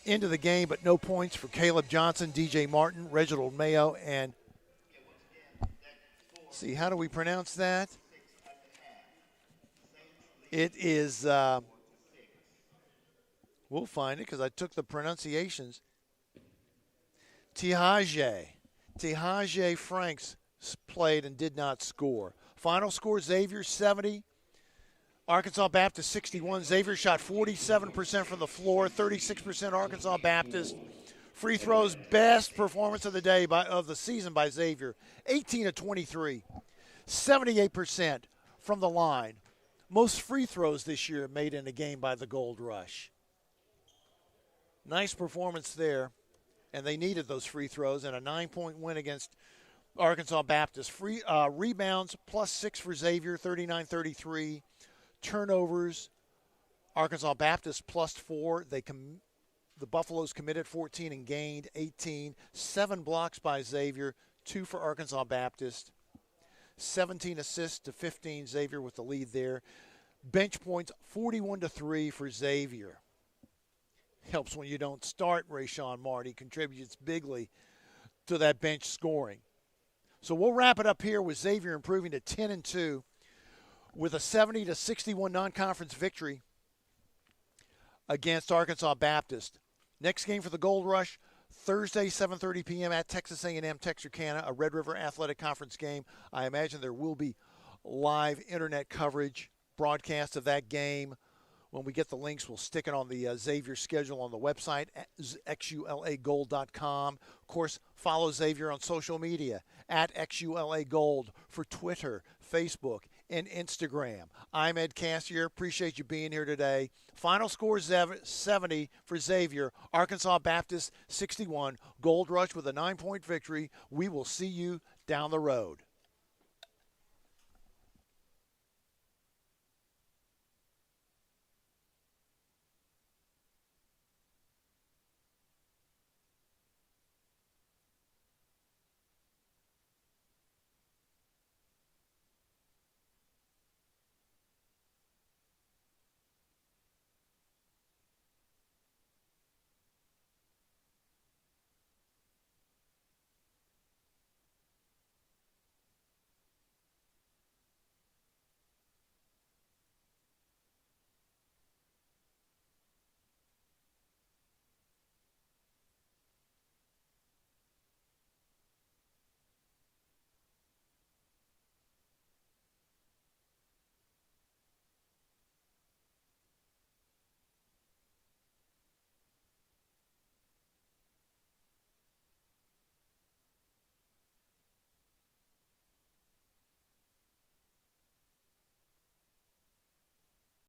into the game, but no points for Caleb Johnson, DJ Martin, Reginald Mayo, and see, how do we pronounce that? It is, we'll find it because I took the pronunciations. Tihaje Franks played and did not score. Final score, Xavier 70, Arkansas Baptist 61. Xavier shot 47% from the floor, 36% Arkansas Baptist. Free throws, best performance of the day of the season by Xavier. 18 of 23, 78% from the line. Most free throws this year made in a game by the Gold Rush. Nice performance there, and they needed those free throws and a 9-point win against Arkansas Baptist. Rebounds, +6 for Xavier, 39-33. Turnovers, Arkansas Baptist +4. The Buffaloes committed 14 and gained 18. 7 blocks by Xavier, 2 for Arkansas Baptist. 17 assists to 15, Xavier with the lead there. Bench points, 41-3 for Xavier. Helps when you don't start Rayshawn Marty, contributes bigly to that bench scoring. So we'll wrap it up here with Xavier improving to 10-2 with a 70-61 non-conference victory against Arkansas Baptist. Next game for the Gold Rush, Thursday, 7:30 p.m. at Texas A&M Texarkana, a Red River Athletic Conference game. I imagine there will be live internet coverage, broadcast of that game. When we get the links, we'll stick it on the Xavier schedule on the website at XULAGold.com. Of course, follow Xavier on social media at XULAGold for Twitter, Facebook, and Instagram. I'm Ed Cassier. Appreciate you being here today. Final score 70 for Xavier. Arkansas Baptist 61. Gold Rush with a 9-point victory. We will see you down the road.